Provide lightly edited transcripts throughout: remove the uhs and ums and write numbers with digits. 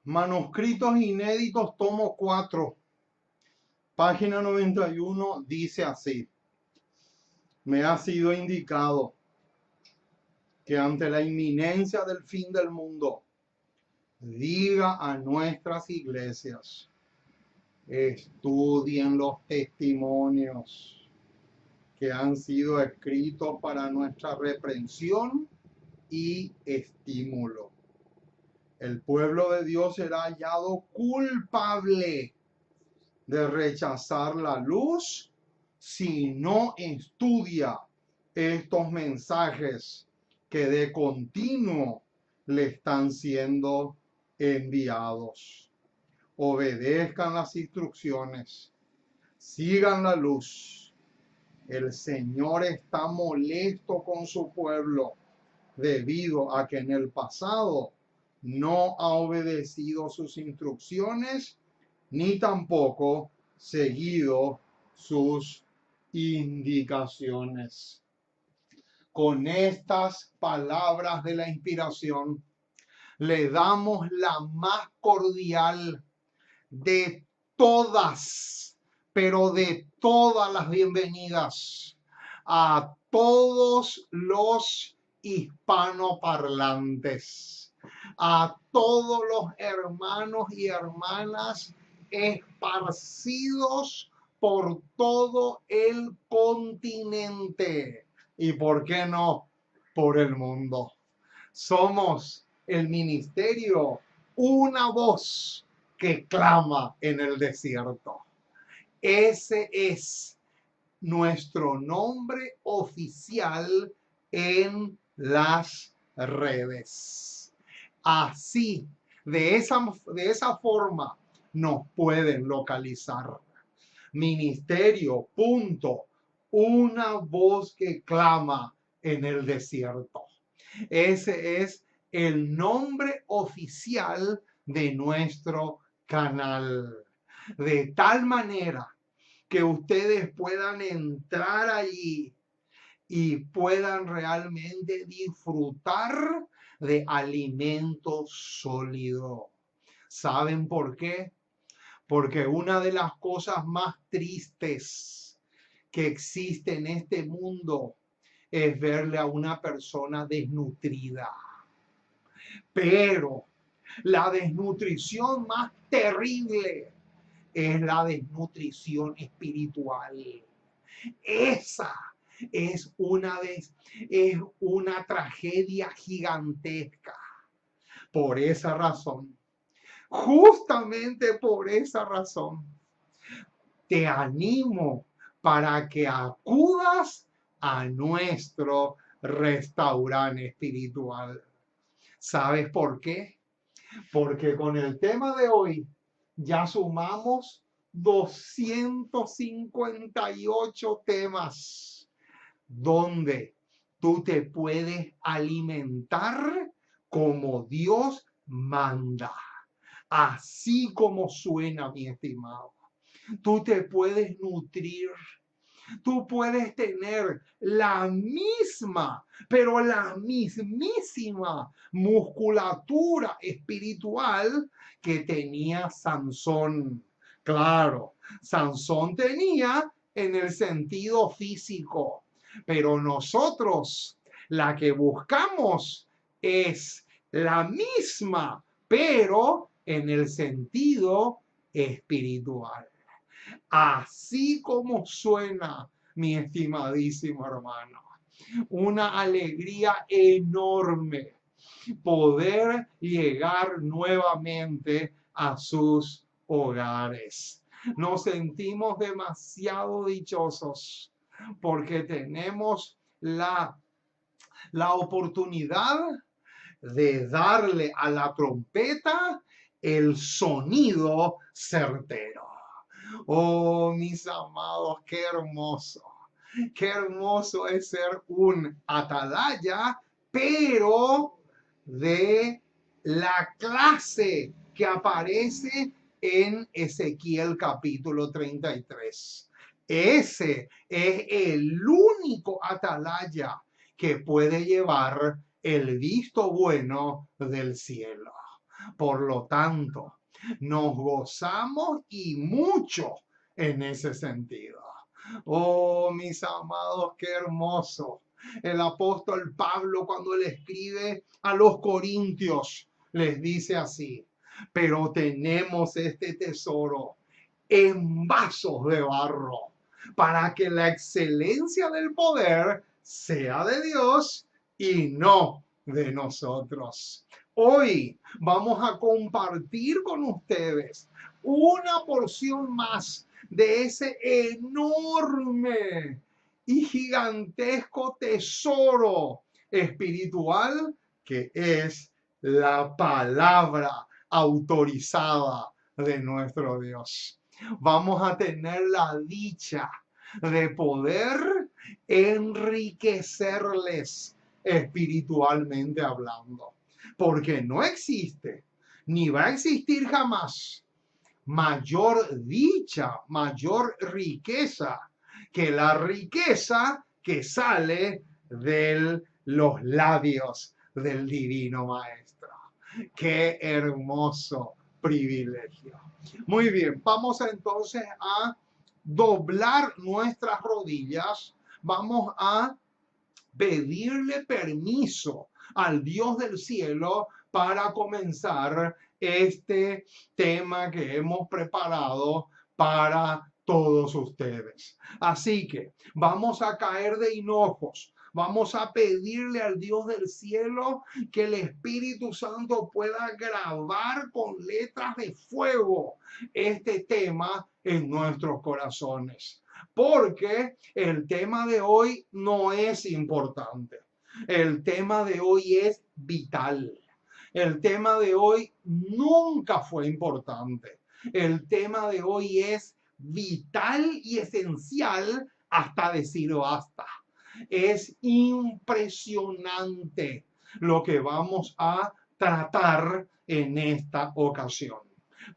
Manuscritos inéditos, tomo 4, página 91, dice así: me ha sido indicado que ante la inminencia del fin del mundo, diga a nuestras iglesias, estudien los testimonios que han sido escritos para nuestra reprensión y estímulo. El pueblo de Dios será hallado culpable de rechazar la luz si no estudia estos mensajes que de continuo le están siendo enviados. Obedezcan las instrucciones, sigan la luz. El Señor está molesto con su pueblo debido a que en el pasado no ha obedecido sus instrucciones ni tampoco seguido sus indicaciones. Con estas palabras de la inspiración, le damos la más cordial de todas, pero de todas las bienvenidas a todos los hispanoparlantes, a todos los hermanos y hermanas esparcidos por todo el continente y, ¿por qué no?, por el mundo. Somos el ministerio, una voz que clama en el desierto. Ese es nuestro nombre oficial en las redes. Así, de esa forma, nos pueden localizar. Ministerio, punto, una voz que clama en el desierto. Ese es el nombre oficial de nuestro canal. De tal manera que ustedes puedan entrar allí y puedan realmente disfrutar de alimento sólido. ¿Saben por qué? Porque una de las cosas más tristes que existe en este mundo es verle a una persona desnutrida. Pero la desnutrición más terrible es la desnutrición espiritual. Esa es una tragedia gigantesca. Por esa razón, justamente por esa razón, te animo para que acudas a nuestro restaurante espiritual. ¿Sabes por qué? Porque con el tema de hoy ya sumamos 258 temas donde tú te puedes alimentar como Dios manda. Así como suena, mi estimado. Tú te puedes nutrir. Tú puedes tener la misma, pero la mismísima musculatura espiritual que tenía Sansón. Claro, Sansón tenía en el sentido físico, pero nosotros la que buscamos es la misma, pero en el sentido espiritual. Así como suena, mi estimadísimo hermano. Una alegría enorme poder llegar nuevamente a sus hogares. Nos sentimos demasiado dichosos porque tenemos la oportunidad de darle a la trompeta el sonido certero. Oh, mis amados, qué hermoso es ser un atalaya, pero de la clase que aparece en Ezequiel capítulo 33. Ese es el único atalaya que puede llevar el visto bueno del cielo. Por lo tanto, nos gozamos y mucho en ese sentido. Oh, mis amados, qué hermoso. El apóstol Pablo, cuando le escribe a los corintios, les dice así: pero tenemos este tesoro en vasos de barro, para que la excelencia del poder sea de Dios y no de nosotros. Hoy vamos a compartir con ustedes una porción más de ese enorme y gigantesco tesoro espiritual que es la palabra autorizada de nuestro Dios. Vamos a tener la dicha de poder enriquecerles espiritualmente hablando, porque no existe ni va a existir jamás mayor dicha, mayor riqueza que la riqueza que sale de los labios del Divino Maestro. Qué hermoso privilegio. Muy bien, vamos entonces a doblar nuestras rodillas. Vamos a pedirle permiso al Dios del cielo para comenzar este tema que hemos preparado para todos ustedes. Así que vamos a caer de hinojos. Vamos a pedirle al Dios del cielo que el Espíritu Santo pueda grabar con letras de fuego este tema en nuestros corazones. Porque el tema de hoy no es importante. El tema de hoy es vital. El tema de hoy nunca fue importante. El tema de hoy es vital y esencial hasta decir basta. Es impresionante lo que vamos a tratar en esta ocasión.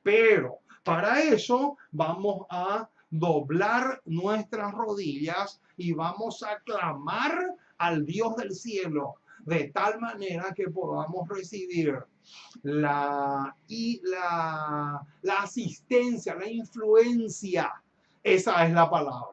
Pero para eso vamos a doblar nuestras rodillas y vamos a clamar al Dios del cielo de tal manera que podamos recibir la asistencia, la influencia. Esa es la palabra.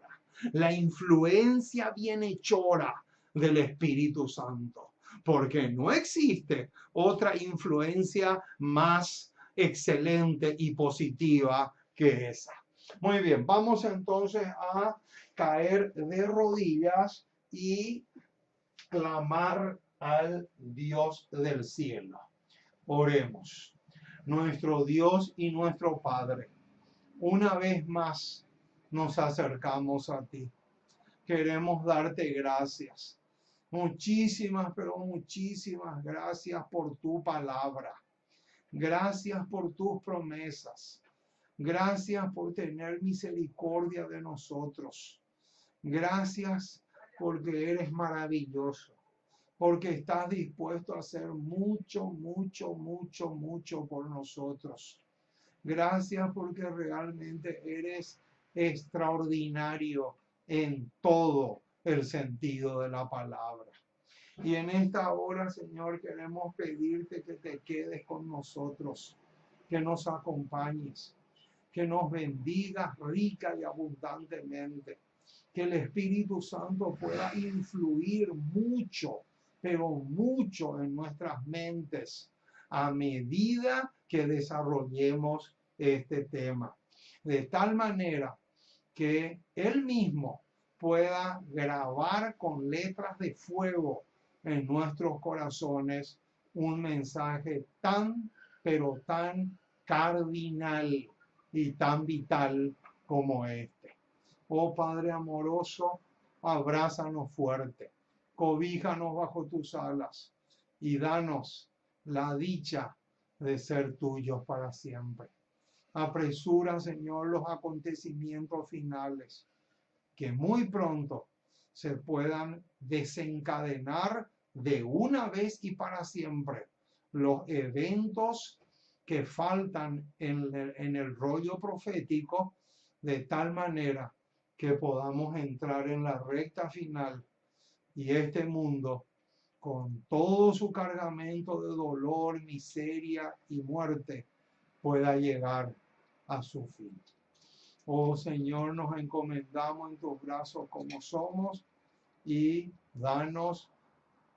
La influencia bienhechora del Espíritu Santo. Porque no existe otra influencia más excelente y positiva que esa. Muy bien, vamos entonces a caer de rodillas y clamar al Dios del cielo. Oremos. Nuestro Dios y nuestro Padre, una vez más nos acercamos a ti. Queremos darte gracias. Muchísimas, pero muchísimas gracias por tu palabra. Gracias por tus promesas. Gracias por tener misericordia de nosotros. Gracias porque eres maravilloso, porque estás dispuesto a hacer mucho, mucho, mucho, mucho por nosotros. Gracias porque realmente eres extraordinario en todo el sentido de la palabra. Y en esta hora, Señor, queremos pedirte que te quedes con nosotros, que nos acompañes, que nos bendigas rica y abundantemente, que el Espíritu Santo pueda influir mucho, pero mucho en nuestras mentes a medida que desarrollemos este tema, de tal manera que Él mismo pueda grabar con letras de fuego en nuestros corazones un mensaje tan, pero tan cardinal y tan vital como este. Oh Padre amoroso, abrázanos fuerte, cobíjanos bajo tus alas y danos la dicha de ser tuyos para siempre. Apresura, Señor, los acontecimientos finales, que muy pronto se puedan desencadenar de una vez y para siempre los eventos que faltan en el rollo profético, de tal manera que podamos entrar en la recta final y este mundo con todo su cargamento de dolor, miseria y muerte, pueda llegar a su fin. Oh Señor, nos encomendamos en tus brazos como somos y danos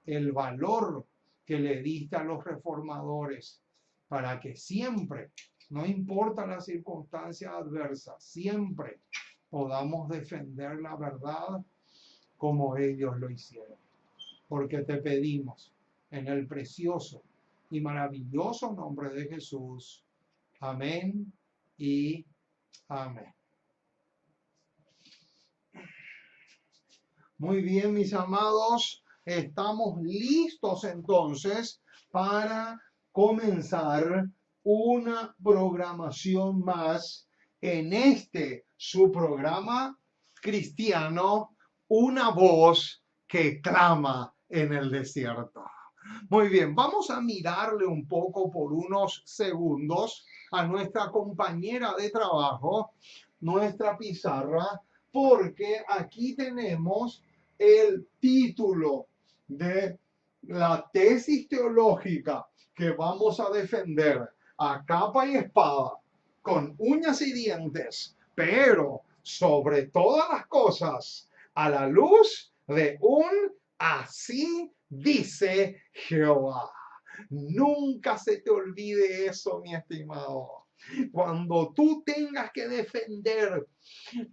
el valor que le diste a los reformadores para que siempre, no importa las circunstancias adversas, siempre podamos defender la verdad como ellos lo hicieron. Porque te pedimos en el precioso y maravilloso nombre de Jesús. Amén y amén. Muy bien, mis amados, estamos listos entonces para comenzar una programación más en su programa cristiano, Una voz que clama en el desierto. Muy bien, vamos a mirarle un poco por unos segundos a nuestra compañera de trabajo, nuestra pizarra, porque aquí tenemos el título de la tesis teológica que vamos a defender a capa y espada, con uñas y dientes, pero sobre todas las cosas, a la luz de un así dice Jehová. Nunca se te olvide eso, mi estimado. Cuando tú tengas que defender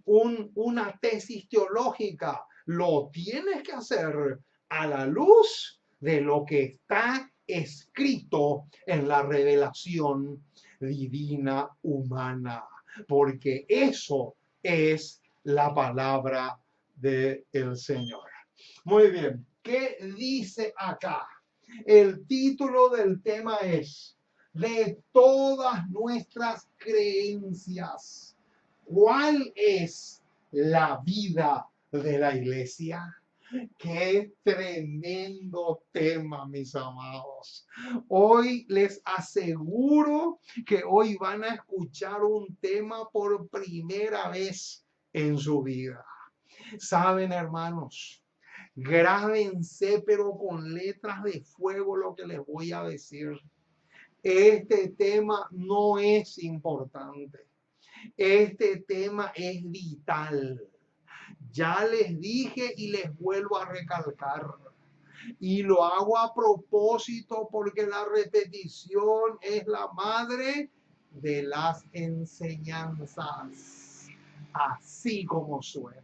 una tesis teológica, lo tienes que hacer a la luz de lo que está escrito en la revelación divina humana, porque eso es la palabra del Señor. Muy bien, ¿qué dice acá? El título del tema es de todas nuestras creencias. ¿Cuál es la vida de la iglesia? Qué tremendo tema, mis amados. Hoy les aseguro que hoy van a escuchar un tema por primera vez en su vida. Saben, hermanos, grábense, pero con letras de fuego lo que les voy a decir. Este tema no es importante. Este tema es vital. Ya les dije y les vuelvo a recalcar. Y lo hago a propósito porque la repetición es la madre de las enseñanzas. Así como suena.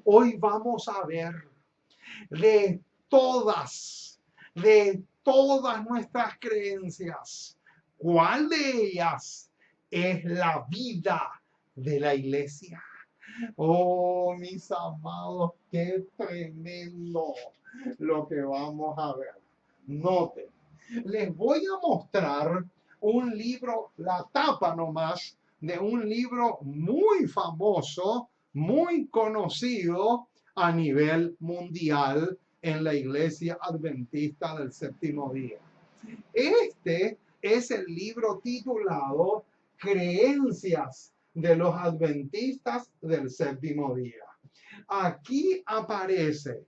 Hoy vamos a ver de todas nuestras creencias, ¿cuál de ellas es la vida de la iglesia? Oh, mis amados, qué tremendo lo que vamos a ver. Noten, les voy a mostrar un libro, la tapa nomás, de un libro muy famoso, muy conocido a nivel mundial en la Iglesia Adventista del Séptimo Día. Este es el libro titulado Creencias de los Adventistas del Séptimo Día. Aquí aparece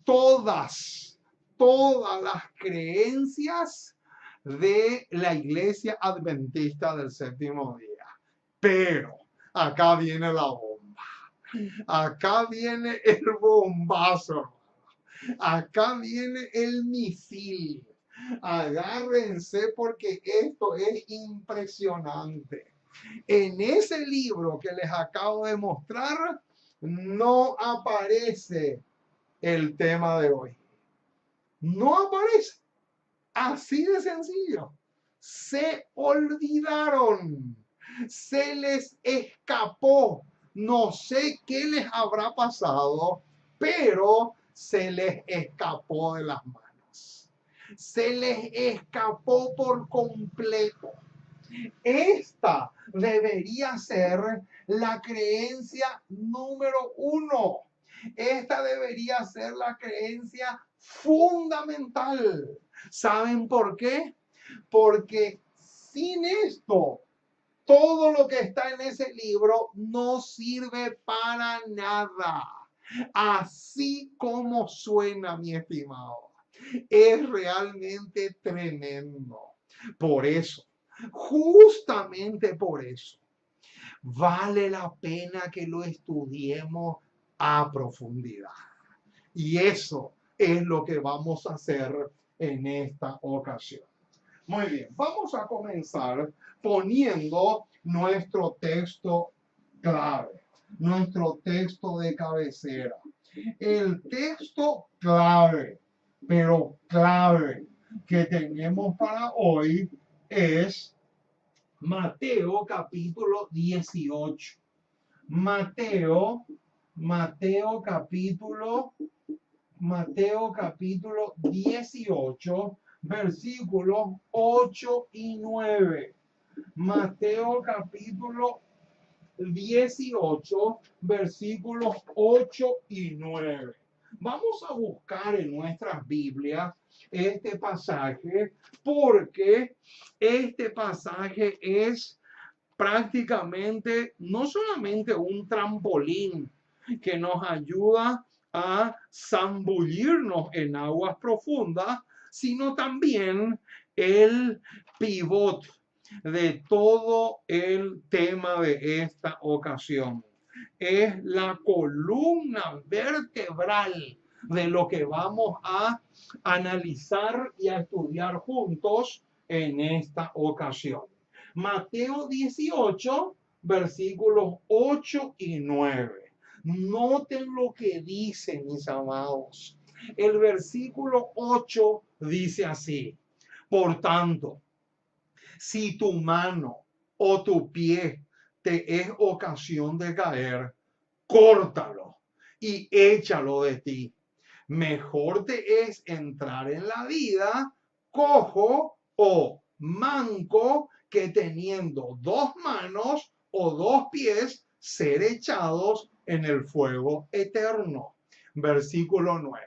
todas las creencias de la Iglesia Adventista del Séptimo Día. Pero acá viene la bomba. Acá viene el bombazo. Acá viene el misil. Agárrense porque esto es impresionante. En ese libro que les acabo de mostrar, no aparece el tema de hoy. No aparece. Así de sencillo. Se olvidaron. Se les escapó. No sé qué les habrá pasado, pero se les escapó de las manos. Se les escapó por completo. Esta debería ser la creencia número 1. Esta debería ser la creencia fundamental. ¿Saben por qué? Porque sin esto, todo lo que está en ese libro no sirve para nada. Así como suena, mi estimado. Es realmente tremendo. Por eso, justamente por eso, vale la pena que lo estudiemos a profundidad. Y eso es lo que vamos a hacer en esta ocasión. Muy bien, vamos a comenzar poniendo nuestro texto clave, nuestro texto de cabecera. El texto clave, pero clave, que tenemos para hoy es Mateo capítulo 18. Mateo capítulo 18, versículos 8 y 9. Mateo capítulo 18, versículos 8 y 9. Vamos a buscar en nuestras Biblias este pasaje porque este pasaje es prácticamente no solamente un trampolín que nos ayuda a zambullirnos en aguas profundas, sino también el pivot de todo el tema de esta ocasión. Es la columna vertebral de lo que vamos a analizar y a estudiar juntos en esta ocasión. Mateo 18, versículos 8 y 9. Noten lo que dice, mis amados. El versículo 8 dice así: por tanto, si tu mano o tu pie te es ocasión de caer, córtalo y échalo de ti. Mejor te es entrar en la vida cojo o manco que teniendo dos manos o dos pies ser echados en el fuego eterno. Versículo 9.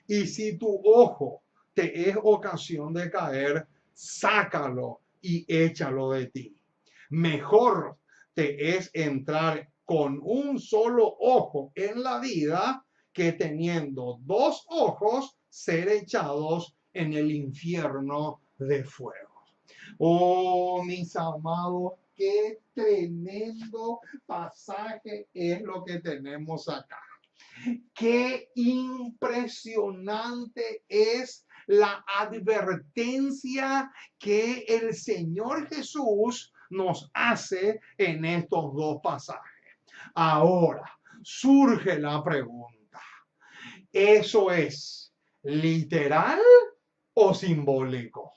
Y si tu ojo te es ocasión de caer, sácalo y échalo de ti. Mejor te es entrar con un solo ojo en la vida que teniendo dos ojos ser echados en el infierno de fuego. Oh, mis amados, qué tremendo pasaje es lo que tenemos acá. Qué impresionante es la advertencia que el Señor Jesús nos hace en estos dos pasajes. Ahora surge la pregunta: ¿eso es literal o simbólico?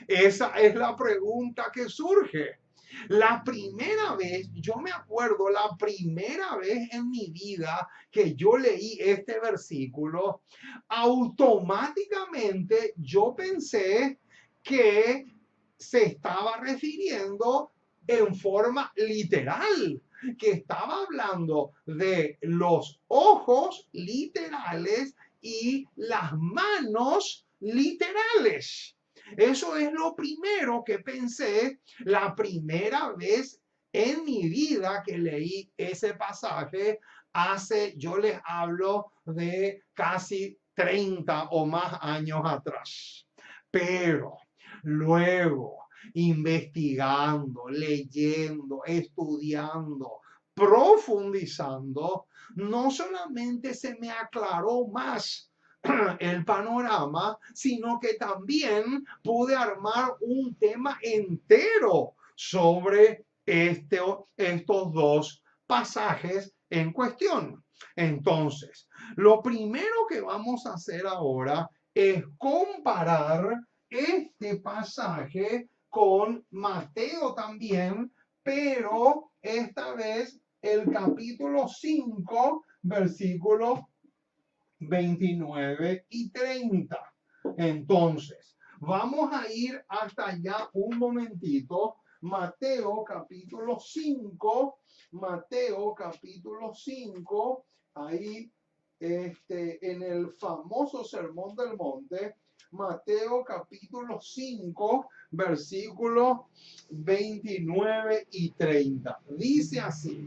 Esa es la pregunta que surge. La primera vez, yo me acuerdo, la primera vez en mi vida que yo leí este versículo, automáticamente yo pensé que se estaba refiriendo en forma literal, que estaba hablando de los ojos literales y las manos literales. Eso es lo primero que pensé la primera vez en mi vida que leí ese pasaje hace, yo les hablo de casi 30 o más años atrás. Pero luego, investigando, leyendo, estudiando, profundizando, no solamente se me aclaró más el panorama, sino que también pude armar un tema entero sobre estos dos pasajes en cuestión. Entonces, lo primero que vamos a hacer ahora es comparar este pasaje con Mateo también, pero esta vez el capítulo 5, versículo 29 y 30. Entonces, vamos a ir hasta allá un momentito. Mateo capítulo 5, ahí en el famoso Sermón del Monte, Mateo capítulo 5, versículos 29 y 30. Dice así: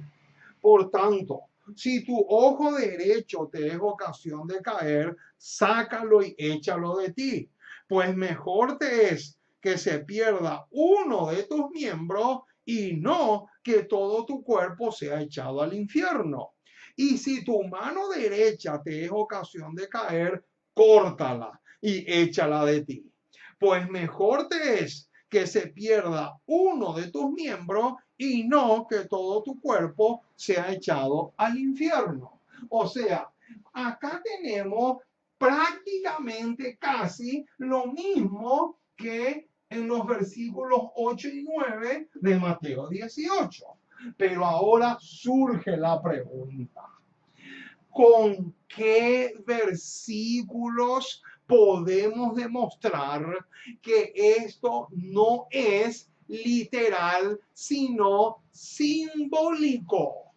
por tanto, si tu ojo derecho te es ocasión de caer, sácalo y échalo de ti. Pues mejor te es que se pierda uno de tus miembros y no que todo tu cuerpo sea echado al infierno. Y si tu mano derecha te es ocasión de caer, córtala y échala de ti. Pues mejor te es que se pierda uno de tus miembros y no que todo tu cuerpo sea echado al infierno. O sea, acá tenemos prácticamente casi lo mismo que en los versículos 8 y 9 de Mateo 18. Pero ahora surge la pregunta: ¿con qué versículos podemos demostrar que esto no es literal, sino simbólico?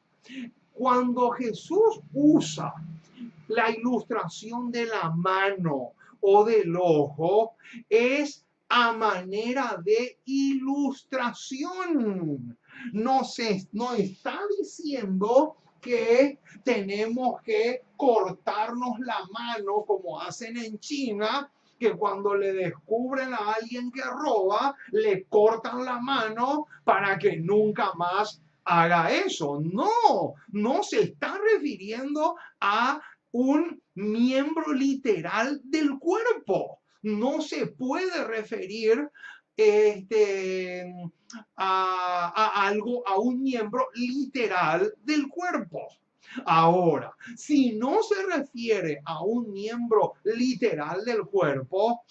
Cuando Jesús usa la ilustración de la mano o del ojo, es a manera de ilustración. No está diciendo que tenemos que cortarnos la mano como hacen en China, que cuando le descubren a alguien que roba, le cortan la mano para que nunca más haga eso. No, no se está refiriendo a un miembro literal del cuerpo. No se puede referir a un miembro literal del cuerpo. Ahora, si no se refiere a un miembro literal del cuerpo,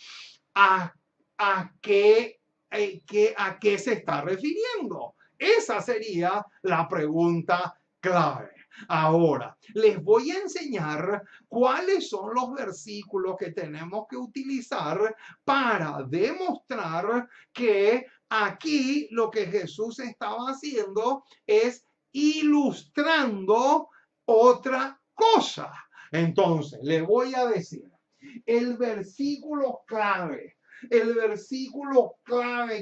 ¿a, a qué se está refiriendo? Esa sería la pregunta clave. Ahora, les voy a enseñar cuáles son los versículos que tenemos que utilizar para demostrar que aquí lo que Jesús estaba haciendo es ilustrando otra cosa. Entonces, les voy a decir, el versículo clave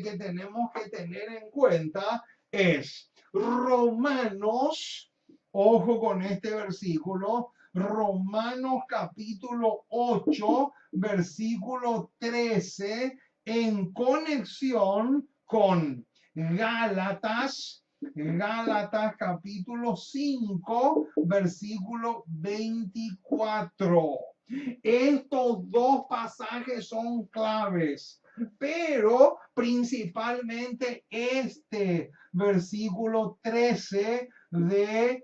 que tenemos que tener en cuenta es Romanos, ojo con este versículo, Romanos capítulo 8, versículo 13, en conexión con Gálatas capítulo 5, versículo 24. Estos dos pasajes son claves, pero principalmente este versículo 13 de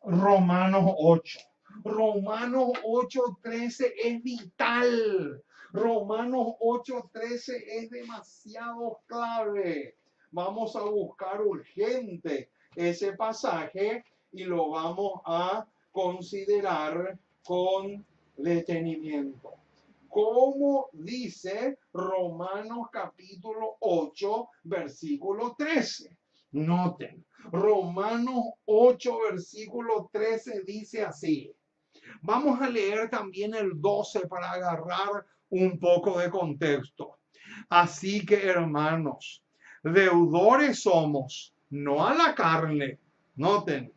Romanos 8. Romanos 8:13 es vital. Romanos 8:13 es demasiado clave. Vamos a buscar urgente ese pasaje y lo vamos a considerar con detenimiento. Como dice Romanos capítulo 8, versículo 13. Noten, Romanos 8, versículo 13 dice así. Vamos a leer también el 12 para agarrar un poco de contexto. Así que, hermanos, deudores somos, no a la carne, noten,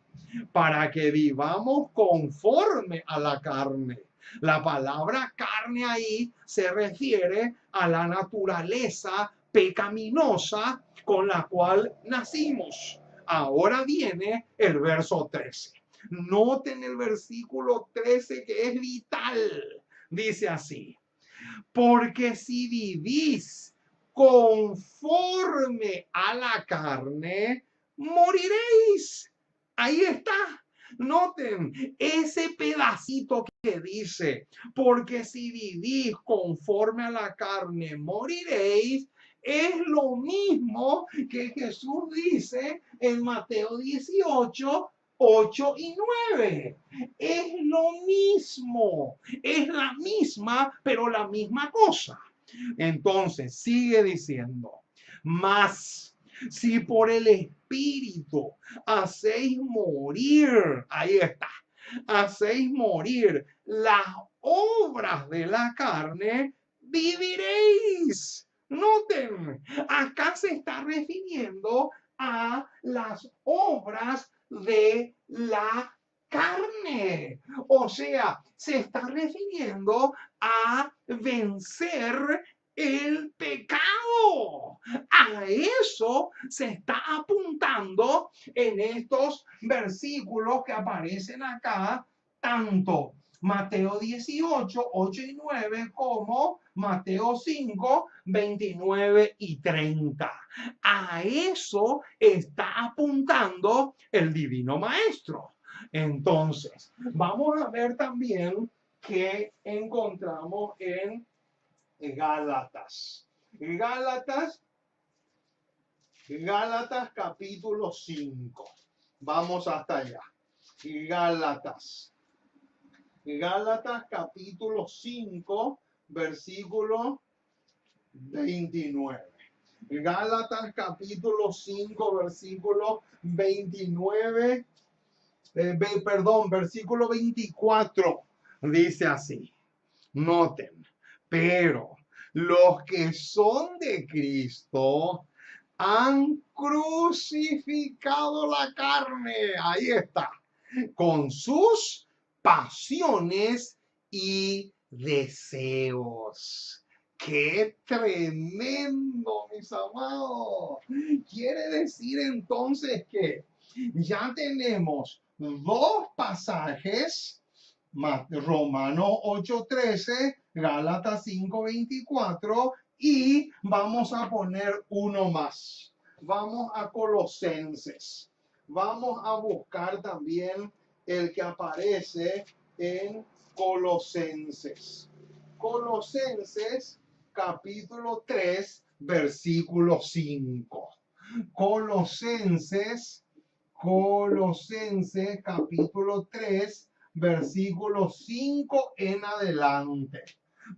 para que vivamos conforme a la carne. La palabra carne ahí se refiere a la naturaleza pecaminosa con la cual nacimos. Ahora viene el verso 13. Noten el versículo 13 que es vital. Dice así: porque si vivís conforme a la carne, moriréis. Ahí está. Noten ese pedacito que dice, porque si vivís conforme a la carne, moriréis. Es lo mismo que Jesús dice en Mateo 18, 8 y 9. Es lo mismo, es la misma, pero la misma cosa. Entonces, sigue diciendo, mas si por el Espíritu hacéis morir, ahí está, hacéis morir las obras de la carne, viviréis. Noten, acá se está refiriendo a las obras de la carne. O sea, se está refiriendo a vencer el pecado. A eso se está apuntando en estos versículos que aparecen acá, tanto Mateo 18, 8 y 9, como Mateo 5, 29 y 30. A eso está apuntando el Divino Maestro. Entonces, vamos a ver también qué encontramos en Gálatas. Gálatas capítulo 5. Vamos hasta allá. Gálatas capítulo 5, versículo 29. Gálatas capítulo 5, versículo 29. Versículo 24. Dice así. Noten, pero los que son de Cristo han crucificado la carne. Ahí está. Con sus pasiones y deseos. ¡Qué tremendo, mis amados! Quiere decir entonces que ya tenemos dos pasajes, Romanos 8:13, Gálatas 5:24, y vamos a poner uno más. Vamos a Colosenses. Vamos a buscar también el que aparece en Colosenses. Colosenses capítulo 3, versículo 5. Colosenses capítulo 3, versículo 5 en adelante.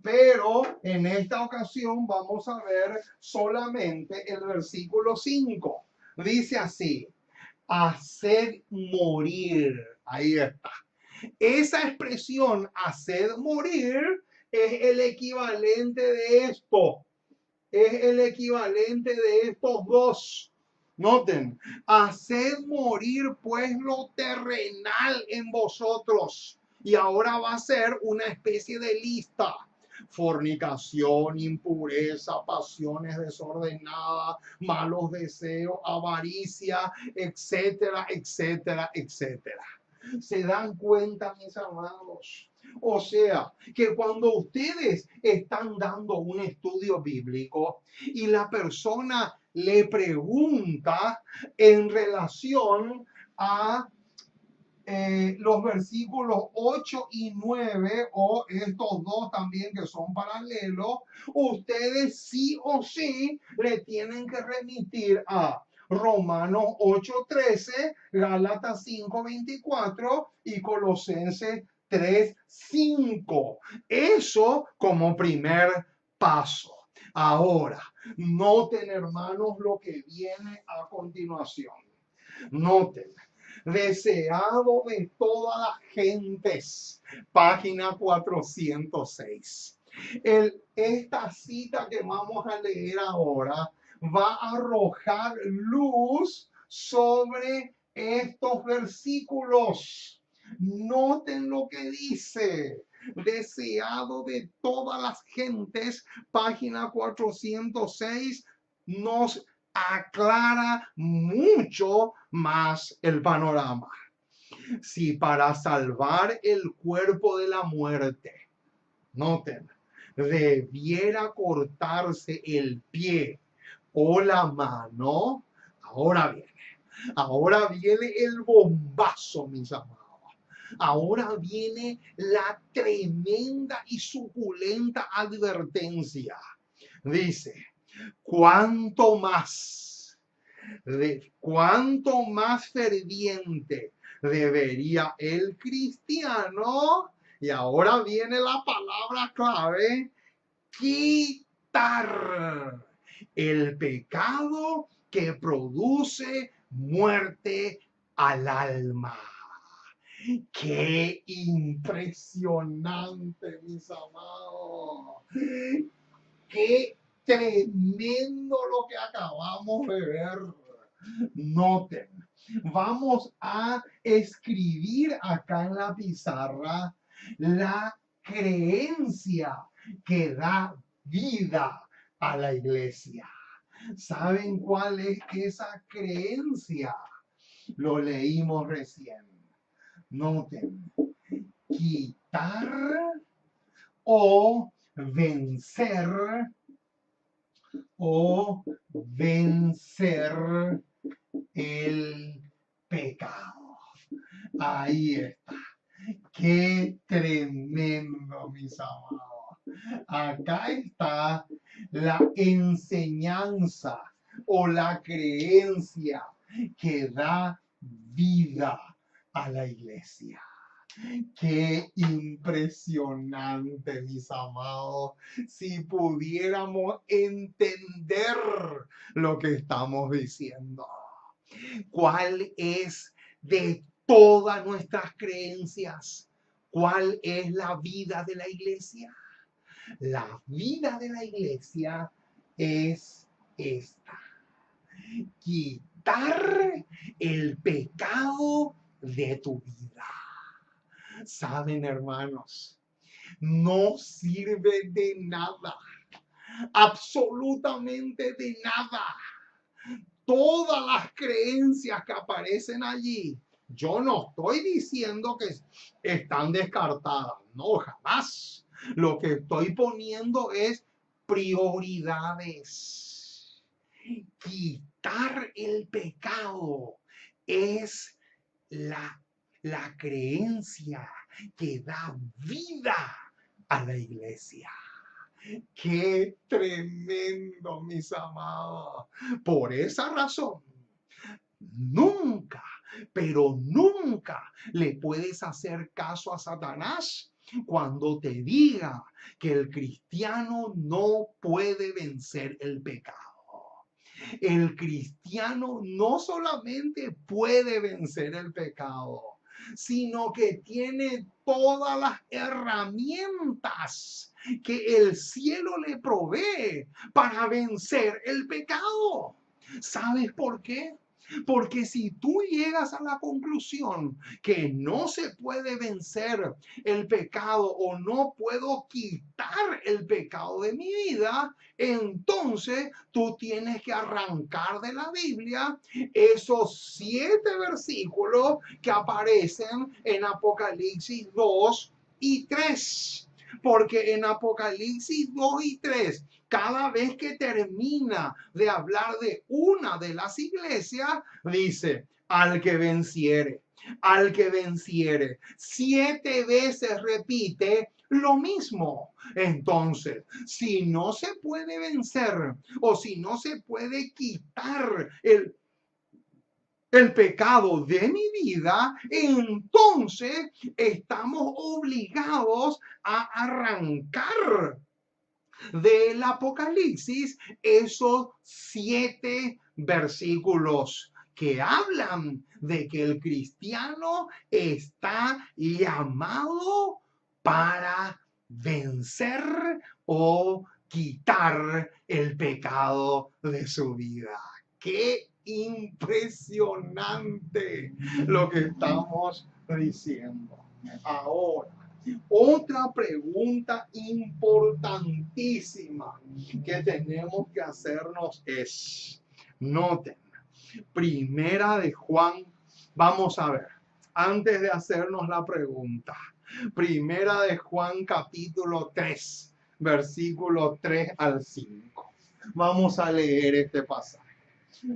Pero en esta ocasión vamos a ver solamente el versículo 5. Dice así: haced morir. Ahí está. Esa expresión, haced morir, es el equivalente de esto. Es el equivalente de estos dos. Noten, haced morir pues lo terrenal en vosotros. Y ahora va a ser una especie de lista: fornicación, impureza, pasiones desordenadas, malos deseos, avaricia, etcétera, etcétera, etcétera. ¿Se dan cuenta, mis amados? O sea, que cuando ustedes están dando un estudio bíblico y la persona le pregunta en relación a los versículos 8 y 9, o estos dos también que son paralelos, ustedes sí o sí le tienen que remitir a Romanos 8:13, Gálatas 5:24 y Colosenses 3:5. Eso como primer paso. Ahora, noten, hermanos, lo que viene a continuación. Noten: deseado de todas las gentes, página 406. Esta cita que vamos a leer ahora va a arrojar luz sobre estos versículos. Noten lo que dice: deseado de todas las gentes, página 406, nos aclara mucho más el panorama. Si para salvar el cuerpo de la muerte, noten, debiera cortarse el pie o la mano, ahora viene el bombazo, mis amados. Ahora viene la tremenda y suculenta advertencia. Dice: cuánto más ferviente debería el cristiano, y ahora viene la palabra clave, quitar el pecado que produce muerte al alma. ¡Qué impresionante, mis amados! ¡Qué tremendo lo que acabamos de ver! Noten, Vamos a escribir acá en la pizarra la creencia que da vida a la iglesia. ¿Saben cuál es esa creencia? Lo leímos recién. Noten, quitar o vencer el pecado. Ahí está. Qué tremendo, mis amados. Acá está la enseñanza o la creencia que da vida a la iglesia. Qué impresionante, mis amados, si pudiéramos entender lo que estamos diciendo. ¿Cuál es de todas nuestras creencias? ¿Cuál es la vida de la iglesia? La vida de la iglesia es esta: quitar el pecado de tu vida. Saben, hermanos, no sirve de nada, absolutamente de nada. Todas las creencias que aparecen allí, yo no estoy diciendo que están descartadas, no, jamás. Lo que estoy poniendo es prioridades. Quitar el pecado es la creencia que da vida a la iglesia. ¡Qué tremendo, mis amados! Por esa razón, nunca, pero nunca le puedes hacer caso a Satanás cuando te diga que el cristiano no puede vencer el pecado. El cristiano no solamente puede vencer el pecado, sino que tiene todas las herramientas que el cielo le provee para vencer el pecado. ¿Sabes por qué? Porque si tú llegas a la conclusión que no se puede vencer el pecado o no puedo quitar el pecado de mi vida, entonces tú tienes que arrancar de la Biblia esos 7 versículos que aparecen en Apocalipsis 2 y 3. Porque en Apocalipsis 2 y 3, cada vez que termina de hablar de una de las iglesias, dice: al que venciere, al que venciere. 7 veces repite lo mismo. Entonces, si no se puede vencer o si no se puede quitar el pecado de mi vida, entonces estamos obligados a arrancar del Apocalipsis esos 7 versículos que hablan de que el cristiano está llamado para vencer o quitar el pecado de su vida. ¡Qué impresionante lo que estamos diciendo! Ahora, otra pregunta importantísima que tenemos que hacernos es, noten, Primera de Juan, vamos a ver, antes de hacernos la pregunta, Primera de Juan capítulo 3, versículo 3 al 5. Vamos a leer este pasaje.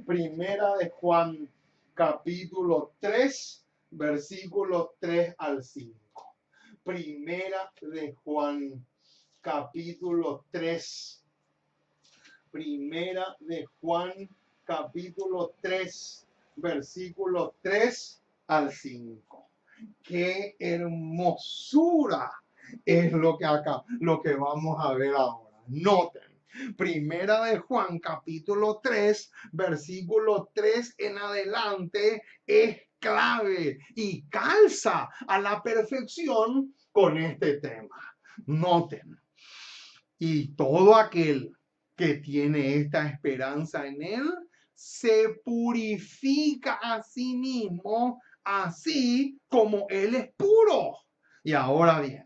Primera de Juan capítulo 3, versículo 3 al 5. Primera de Juan, capítulo 3. Primera de Juan, capítulo 3, versículo 3 al 5. ¡Qué hermosura es lo que vamos a ver ahora! Noten. Primera de Juan, capítulo 3, versículo 3 en adelante, es clave y calza a la perfección con este tema. Noten, y todo aquel que tiene esta esperanza en él se purifica a sí mismo, así como Él es puro. Y ahora viene,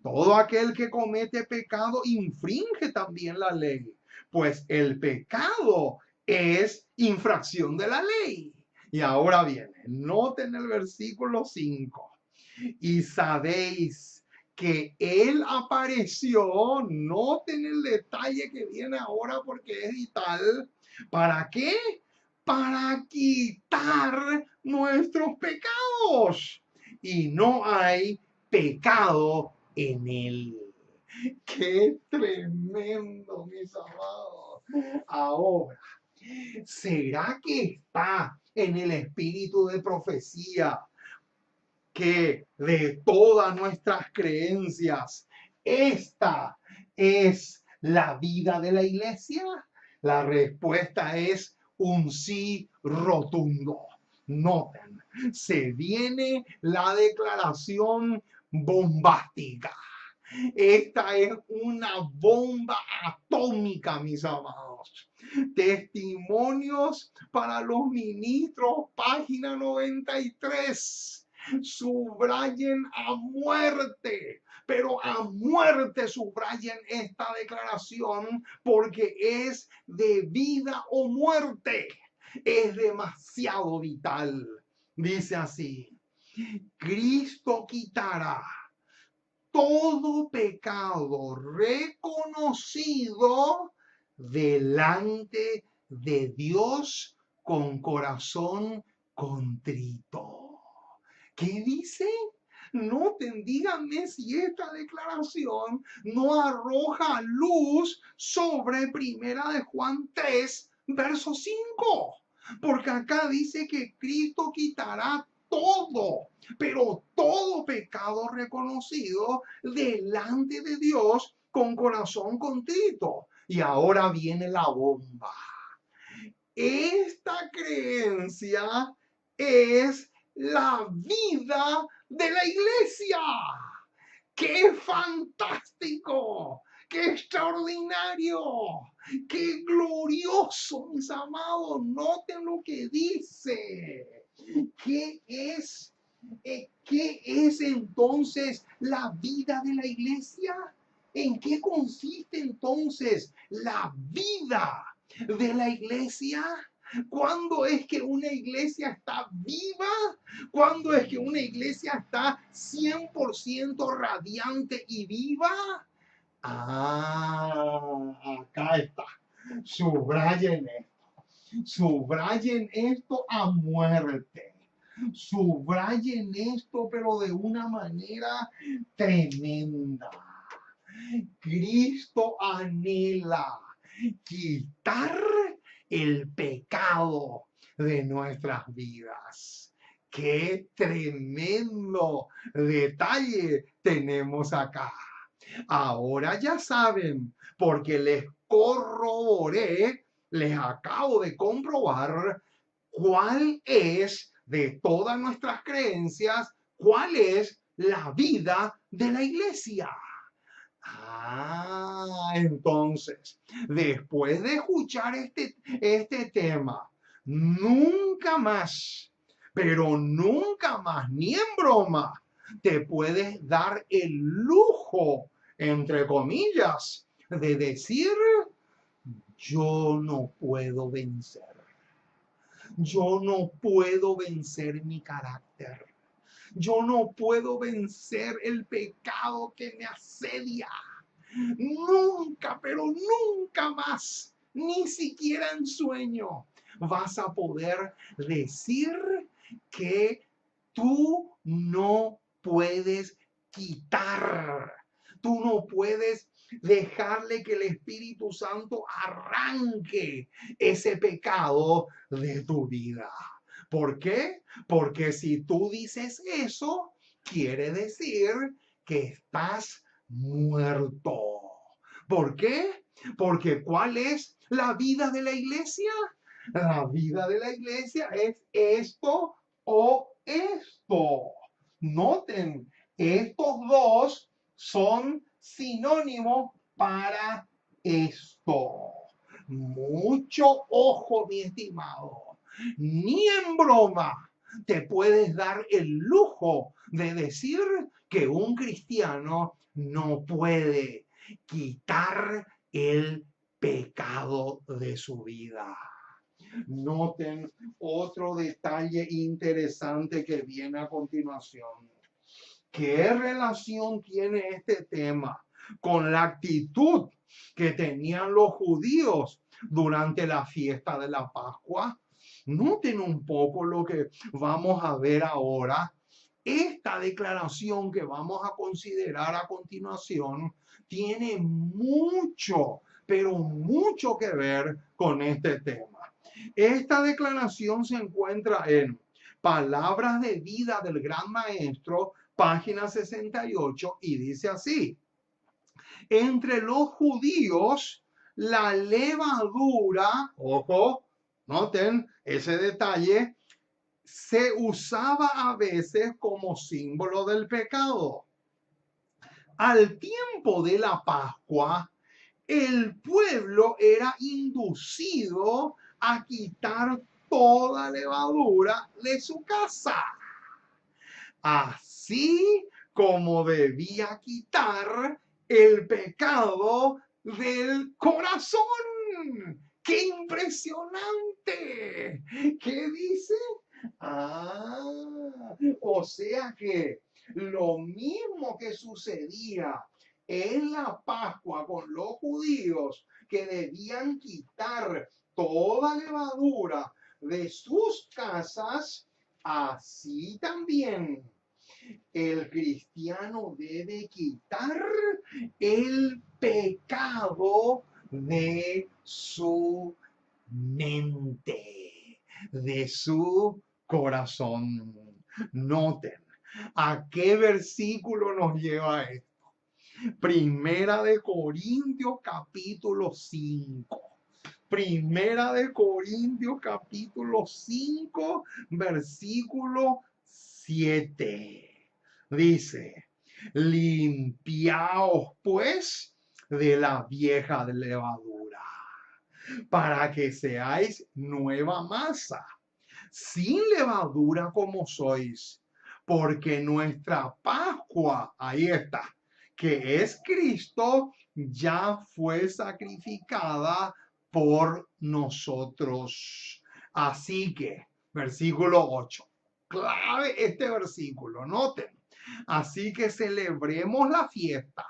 todo aquel que comete pecado infringe también la ley, pues el pecado es infracción de la ley. Y ahora viene, noten el versículo 5. Y sabéis que Él apareció, noten el detalle que viene ahora porque es vital. ¿Para qué? Para quitar nuestros pecados. Y no hay pecado en Él. ¡Qué tremendo, mis amados! Ahora, ¿será que está en el espíritu de profecía que de todas nuestras creencias, esta es la vida de la iglesia? La respuesta es un sí rotundo. Noten, se viene la declaración bombástica. Esta es una bomba atómica, mis amados. Testimonios para los ministros, página 93. Subrayen a muerte, pero a muerte subrayen esta declaración porque es de vida o muerte. Es demasiado vital. Dice así: Cristo quitará todo pecado reconocido delante de Dios con corazón contrito. ¿Qué dice? Noten, díganme si esta declaración no arroja luz sobre Primera de Juan 3, verso 5. Porque acá dice que Cristo quitará todo, pero todo pecado reconocido delante de Dios con corazón contrito. Y ahora viene la bomba. Esta creencia es la vida de la iglesia. ¡Qué fantástico! ¡Qué extraordinario! ¡Qué glorioso, mis amados! Noten lo que dice. ¿Qué es entonces la vida de la iglesia? ¿En qué consiste entonces la vida de la iglesia? ¿Cuándo es que una iglesia está viva? ¿Cuándo es que una iglesia está 100% radiante y viva? Acá está. Subrayen esto. Subrayen esto a muerte. Subrayen esto, pero de una manera tremenda. Cristo anhela quitar el pecado de nuestras vidas. ¡Qué tremendo detalle tenemos acá! Ahora ya saben, porque les corroboré, les acabo de comprobar cuál es de todas nuestras creencias, cuál es la vida de la iglesia. Entonces, después de escuchar este tema, nunca más, pero nunca más, ni en broma, te puedes dar el lujo, entre comillas, de decir, yo no puedo vencer. Yo no puedo vencer mi carácter. Yo no puedo vencer el pecado que me asedia. Nunca, pero nunca más, ni siquiera en sueño, vas a poder decir que tú no puedes quitar. Tú no puedes dejarle que el Espíritu Santo arranque ese pecado de tu vida. ¿Por qué? Porque si tú dices eso, quiere decir que estás muerto. ¿Por qué? Porque ¿cuál es la vida de la iglesia? La vida de la iglesia es esto o esto. Noten, estos dos son sinónimos para esto. mucho ojo, mi estimado. Ni en broma te puedes dar el lujo de decir que un cristiano no puede quitar el pecado de su vida. Noten otro detalle interesante que viene a continuación. ¿Qué relación tiene este tema con la actitud que tenían los judíos durante la fiesta de la Pascua? Noten un poco lo que vamos a ver ahora. Esta declaración que vamos a considerar a continuación tiene mucho, pero mucho que ver con este tema. Esta declaración se encuentra en Palabras de Vida del Gran Maestro, página 68, y dice así: entre los judíos, la levadura, ojo, noten ese detalle, se usaba a veces como símbolo del pecado. Al tiempo de la Pascua, el pueblo era inducido a quitar toda levadura de su casa, así como debía quitar el pecado del corazón. ¡Qué impresionante! ¿Qué dice? O sea que lo mismo que sucedía en la Pascua con los judíos, que debían quitar toda levadura de sus casas, así también el cristiano debe quitar el pecado de su mente, de su corazón. Noten, ¿a qué versículo nos lleva esto? Primera de Corintios capítulo 5. Primera de Corintios capítulo 5, versículo 7. Dice: limpiaos pues de la vieja levadura, para que seáis nueva masa, sin levadura como sois, porque nuestra Pascua, ahí está, que es Cristo, ya fue sacrificada por nosotros. Así que, versículo 8, clave este versículo, noten. Así que celebremos la fiesta,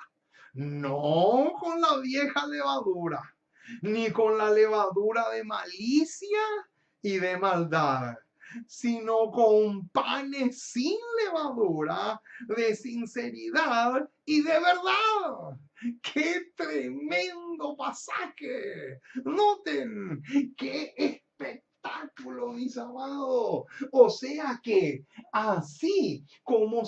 no con la vieja levadura, ni con la levadura de malicia y de maldad, sino con panes sin levadura, de sinceridad y de verdad. ¡Qué tremendo pasaje! Noten, qué espectáculo, mis amados. O sea que así como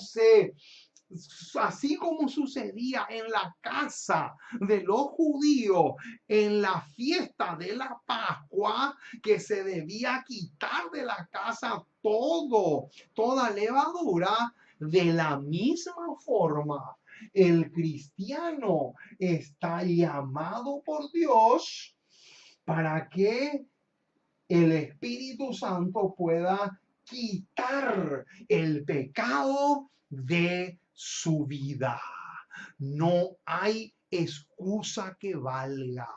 sucedía en la casa de los judíos en la fiesta de la Pascua, que se debía quitar de la casa toda levadura, de la misma forma el cristiano está llamado por Dios para que el Espíritu Santo pueda quitar el pecado de su vida. No hay excusa que valga.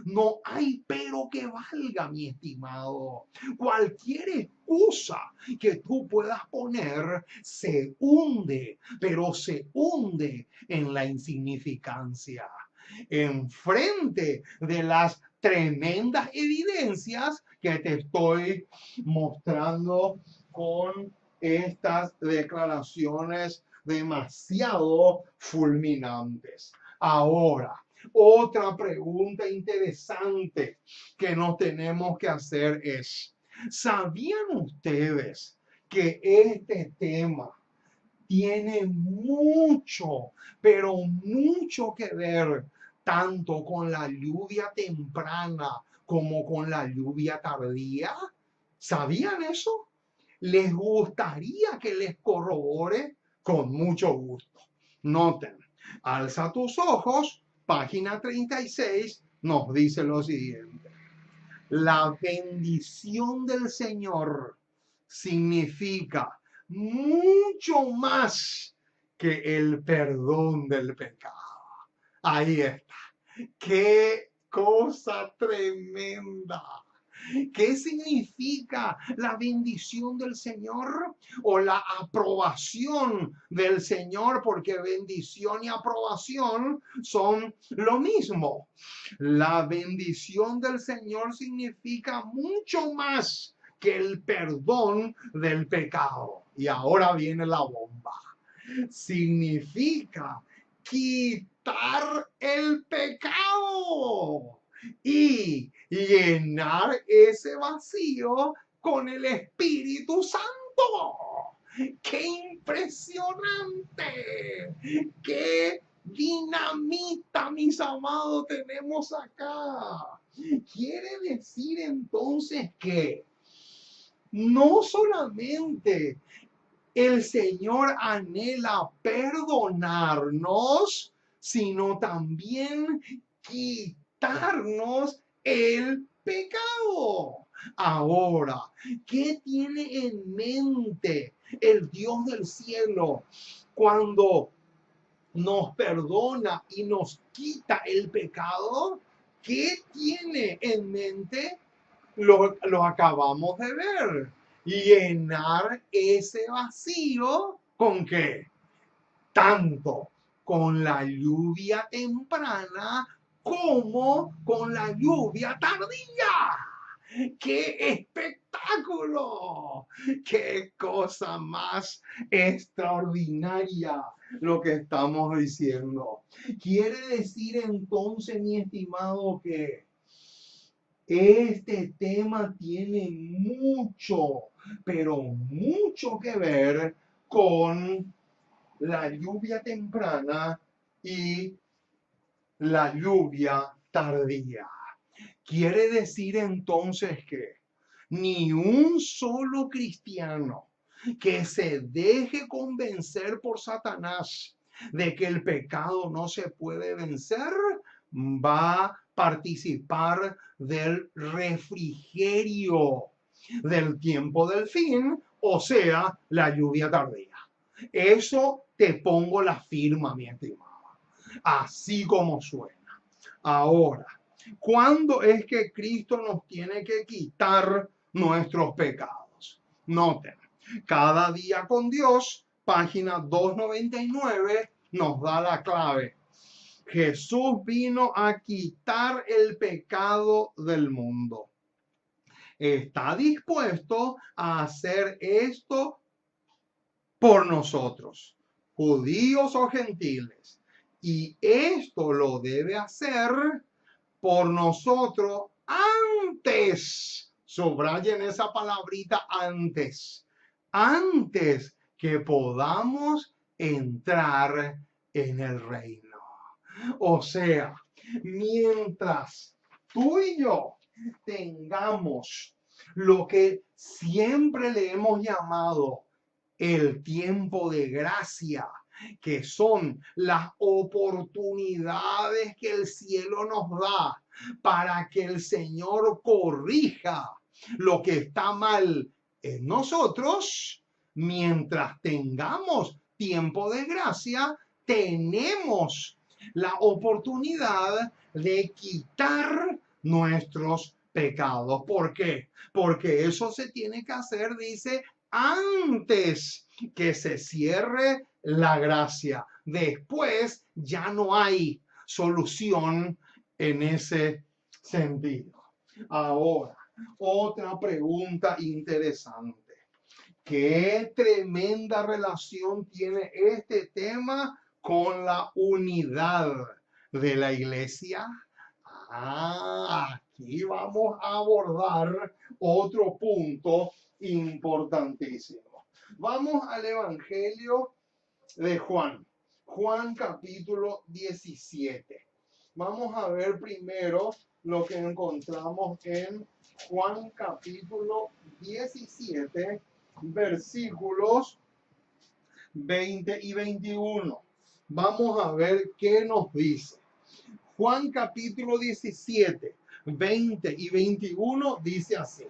No hay pero que valga, mi estimado. Cualquier excusa que tú puedas poner se hunde, pero se hunde en la insignificancia. Enfrente de las tremendas evidencias que te estoy mostrando con estas declaraciones demasiado fulminantes. Ahora, otra pregunta interesante que nos tenemos que hacer es: ¿sabían ustedes que este tema tiene mucho, pero mucho que ver tanto con la lluvia temprana como con la lluvia tardía? ¿Sabían eso? ¿Les gustaría que les corrobore? Con mucho gusto. Noten, alza tus ojos, página 36 nos dice lo siguiente: La bendición del Señor significa mucho más que el perdón del pecado. Ahí está. ¡Qué cosa tremenda! ¿Qué significa la bendición del Señor o la aprobación del Señor? Porque bendición y aprobación son lo mismo. La bendición del Señor significa mucho más que el perdón del pecado. Y ahora viene la bomba. Significa quitar el pecado y llenar ese vacío con el Espíritu Santo. ¡Qué impresionante! ¡Qué dinamita, mis amados, tenemos acá! Quiere decir entonces que no solamente el Señor anhela perdonarnos, sino también quitarnos el pecado. Ahora, ¿qué tiene en mente el Dios del cielo cuando nos perdona y nos quita el pecado? ¿Qué tiene en mente? Lo acabamos de ver. Llenar ese vacío ¿con qué? Tanto con la lluvia temprana como con la lluvia tardía. ¡Qué espectáculo! ¡Qué cosa más extraordinaria lo que estamos diciendo! Quiere decir entonces, mi estimado, que este tema tiene mucho, pero mucho que ver con la lluvia temprana y la lluvia tardía. Quiere decir entonces que ni un solo cristiano que se deje convencer por Satanás de que el pecado no se puede vencer va a participar del refrigerio del tiempo del fin, o sea, la lluvia tardía. Eso te pongo la firma, mi estimado, así como suena. Ahora, ¿cuándo es que Cristo nos tiene que quitar nuestros pecados? Noten, Cada día con Dios, página 299, nos da la clave. Jesús vino a quitar el pecado del mundo. Está dispuesto a hacer esto por nosotros, judíos o gentiles. Y esto lo debe hacer por nosotros antes. Subrayen esa palabrita antes que podamos entrar en el reino. O sea, mientras tú y yo tengamos lo que siempre le hemos llamado el tiempo de gracia, que son las oportunidades que el cielo nos da para que el Señor corrija lo que está mal en nosotros, mientras tengamos tiempo de gracia, tenemos la oportunidad de quitar nuestros pecados. ¿Por qué? Porque eso se tiene que hacer, dice, antes que se cierre la gracia. Después ya no hay solución en ese sentido. Ahora, otra pregunta interesante. ¿Qué tremenda relación tiene este tema con la unidad de la iglesia? Aquí vamos a abordar otro punto importantísimo. Vamos al Evangelio de Juan. Juan capítulo 17. Vamos a ver primero lo que encontramos en Juan capítulo 17, versículos 20 y 21. Vamos a ver qué nos dice. Juan capítulo 17, 20 y 21 dice así: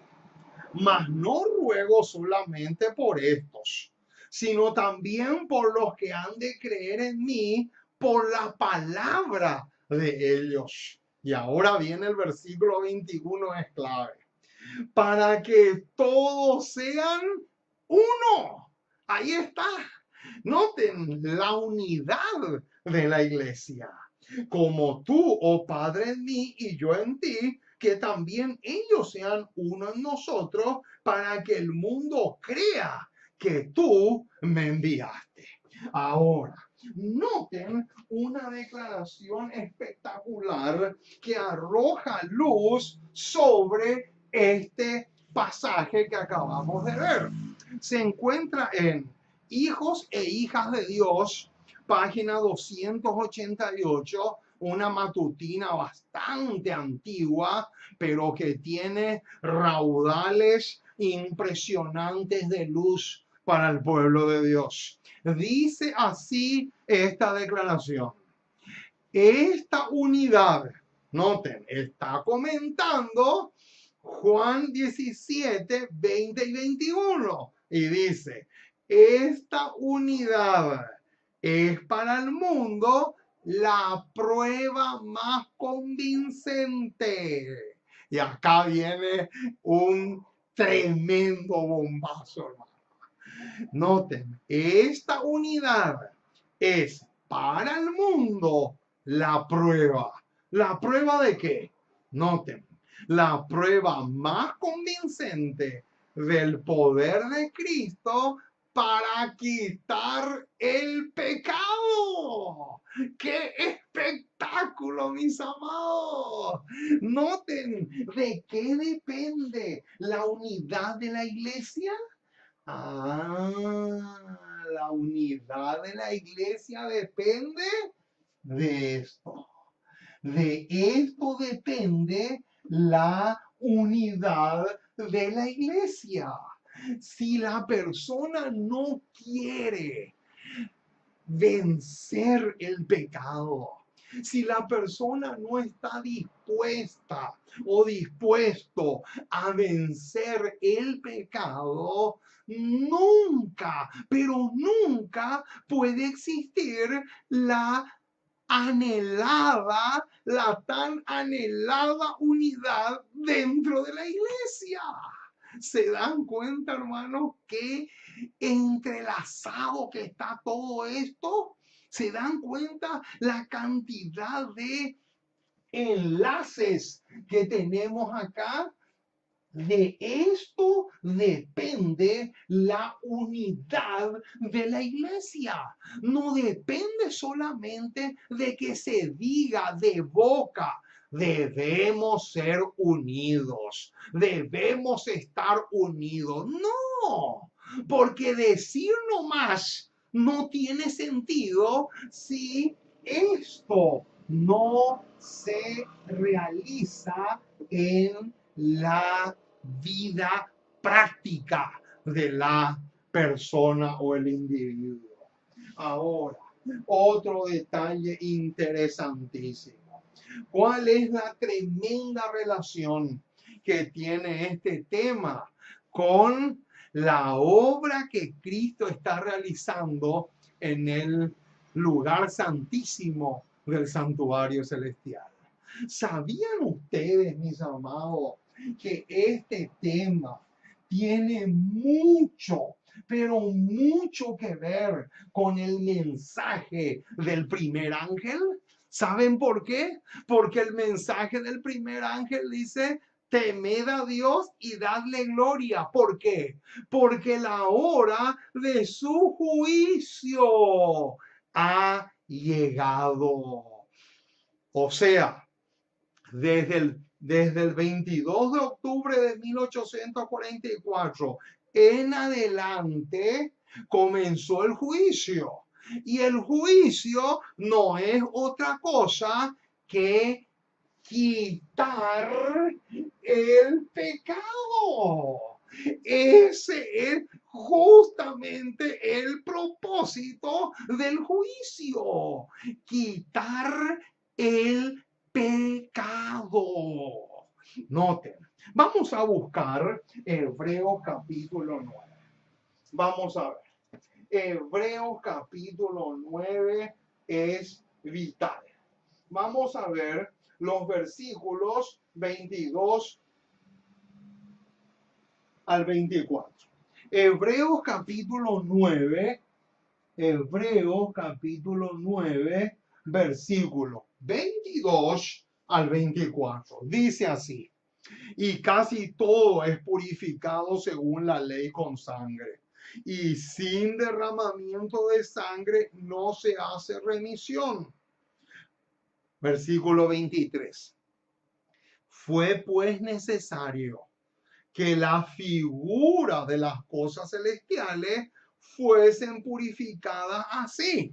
mas no ruego solamente por estos, sino también por los que han de creer en mí por la palabra de ellos. Y ahora viene el versículo 21, es clave. Para que todos sean uno. Ahí está. Noten la unidad de la iglesia. Como tú, oh Padre, en mí y yo en ti, que también ellos sean uno en nosotros, para que el mundo crea que tú me enviaste. Ahora, noten una declaración espectacular que arroja luz sobre este pasaje que acabamos de ver. Se encuentra en Hijos e Hijas de Dios, página 288, una matutina bastante antigua, pero que tiene raudales impresionantes de luz para el pueblo de Dios. Dice así esta declaración: esta unidad, noten, está comentando Juan 17, 20 y 21, y dice: esta unidad es para el mundo la prueba más convincente. Y acá viene un tremendo bombazo, hermano. Noten, esta unidad es para el mundo la prueba. ¿La prueba de qué? Noten, la prueba más convincente del poder de Cristo para quitar el pecado. ¡Qué espectáculo, mis amados! Noten, ¿de qué depende la unidad de la iglesia? La unidad de la iglesia depende de esto. De esto depende la unidad de la iglesia. Si la persona no quiere vencer el pecado, si la persona no está dispuesta o dispuesto a vencer el pecado, nunca, pero nunca puede existir la tan anhelada unidad dentro de la iglesia. ¿Se dan cuenta, hermanos, qué entrelazado que está todo esto? ¿Se dan cuenta la cantidad de enlaces que tenemos acá? De esto depende la unidad de la iglesia. No depende solamente de que se diga de boca: debemos ser unidos, debemos estar unidos. No, porque decir nomás no tiene sentido si esto no se realiza en la vida práctica de la persona o el individuo. Ahora, otro detalle interesantísimo. ¿Cuál es la tremenda relación que tiene este tema con la obra que Cristo está realizando en el lugar santísimo del santuario celestial? ¿Sabían ustedes, mis amados, que este tema tiene mucho, pero mucho que ver con el mensaje del primer ángel? ¿Saben por qué? Porque el mensaje del primer ángel dice: temed a Dios y dadle gloria. ¿Por qué? Porque la hora de su juicio ha llegado. O sea, desde el 22 de octubre de 1844 en adelante comenzó el juicio. Y el juicio no es otra cosa que quitar el pecado. Ese es justamente el propósito del juicio: quitar el pecado. Noten, vamos a buscar Hebreos capítulo 9. Vamos a ver. Hebreos capítulo 9 es vital. Vamos a ver los versículos 22 al 24. Hebreos capítulo 9, versículo 22 al 24. Dice así: y casi todo es purificado según la ley con sangre. Y sin derramamiento de sangre no se hace remisión. Versículo 23. Fue pues necesario que la figura de las cosas celestiales fuesen purificadas así,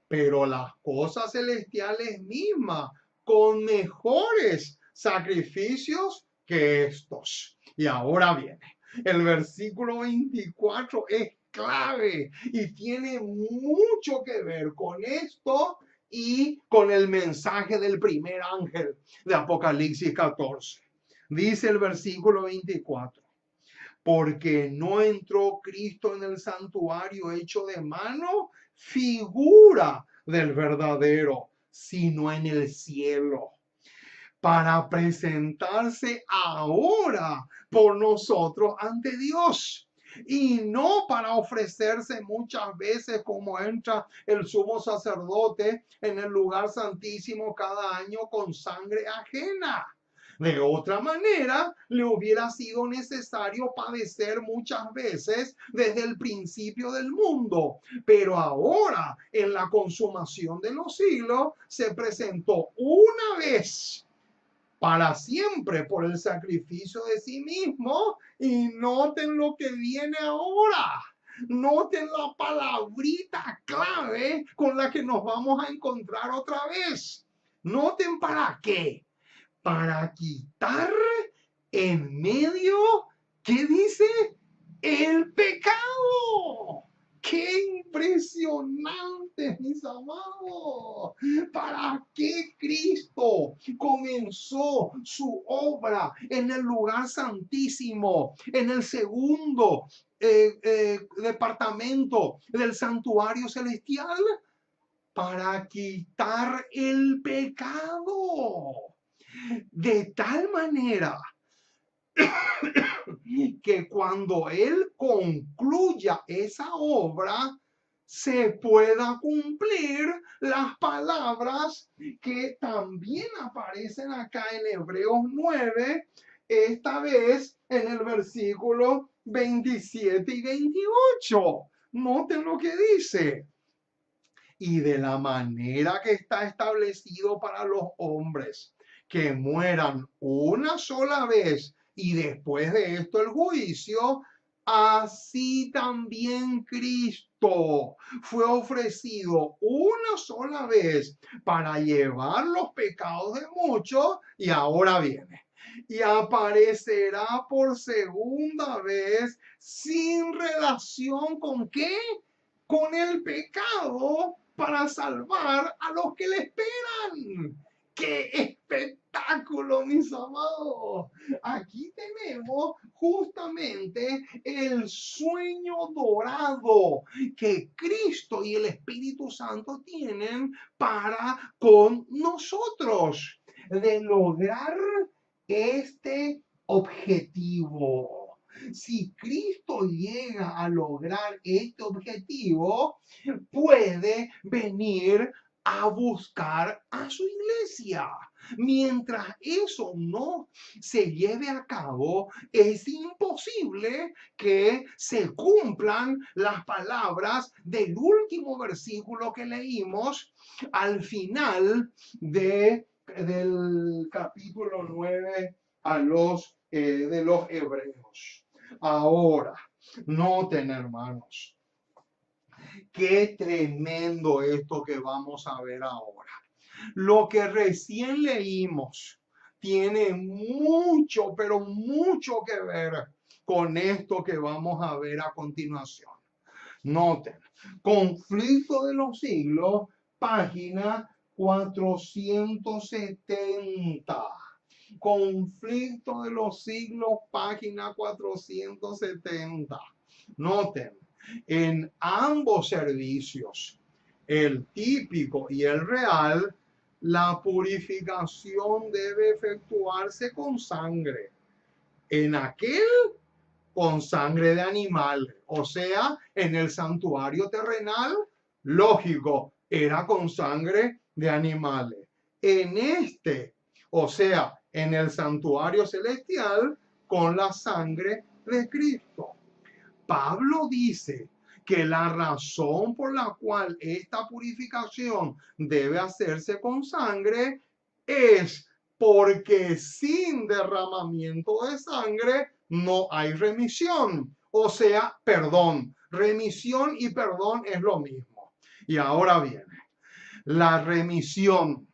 pero las cosas celestiales mismas con mejores sacrificios que estos. Y ahora viene, el versículo 24 es clave y tiene mucho que ver con esto y con el mensaje del primer ángel de Apocalipsis 14. Dice el versículo 24: porque no entró Cristo en el santuario hecho de mano, figura del verdadero, sino en el cielo, para presentarse ahora por nosotros ante Dios, y no para ofrecerse muchas veces como entra el sumo sacerdote en el lugar santísimo cada año con sangre ajena. De otra manera, le hubiera sido necesario padecer muchas veces desde el principio del mundo. Pero ahora, en la consumación de los siglos, se presentó una vez para siempre por el sacrificio de sí mismo. Y noten lo que viene ahora. Noten la palabrita clave con la que nos vamos a encontrar otra vez. Noten para qué. Para quitar en medio, ¿qué dice? El pecado. ¡Qué impresionante, mis amados! ¿Para qué Cristo comenzó su obra en el lugar santísimo, en el segundo departamento del santuario celestial? Para quitar el pecado. De tal manera que cuando Él concluya esa obra, se pueda cumplir las palabras que también aparecen acá en Hebreos 9, esta vez en el versículo 27 y 28. Noten lo que dice. Y de la manera que está establecido para los hombres, que mueran una sola vez y después de esto el juicio, así también Cristo fue ofrecido una sola vez para llevar los pecados de muchos, y ahora viene. Y aparecerá por segunda vez sin relación con ¿qué? Con el pecado, para salvar a los que le esperan. ¡Qué espectáculo, mis amados! Aquí tenemos justamente el sueño dorado que Cristo y el Espíritu Santo tienen para con nosotros, de lograr este objetivo. Si Cristo llega a lograr este objetivo, puede venir a buscar a su iglesia. Mientras eso no se lleve a cabo, es imposible que se cumplan las palabras del último versículo que leímos al final del capítulo 9 de los Hebreos. Ahora, noten, hermanos, qué tremendo esto que vamos a ver ahora. Lo que recién leímos tiene mucho, pero mucho que ver con esto que vamos a ver a continuación. Noten, Conflicto de los siglos, página 470. Conflicto de los siglos, página 470. Noten, en ambos servicios, el típico y el real, la purificación debe efectuarse con sangre. En aquel, con sangre de animal, o sea, en el santuario terrenal, lógico, era con sangre de animales. En este, o sea, en el santuario celestial, con la sangre de Cristo. Pablo dice que la razón por la cual esta purificación debe hacerse con sangre es porque sin derramamiento de sangre no hay remisión, o sea, perdón. Remisión y perdón es lo mismo. Y ahora viene la remisión,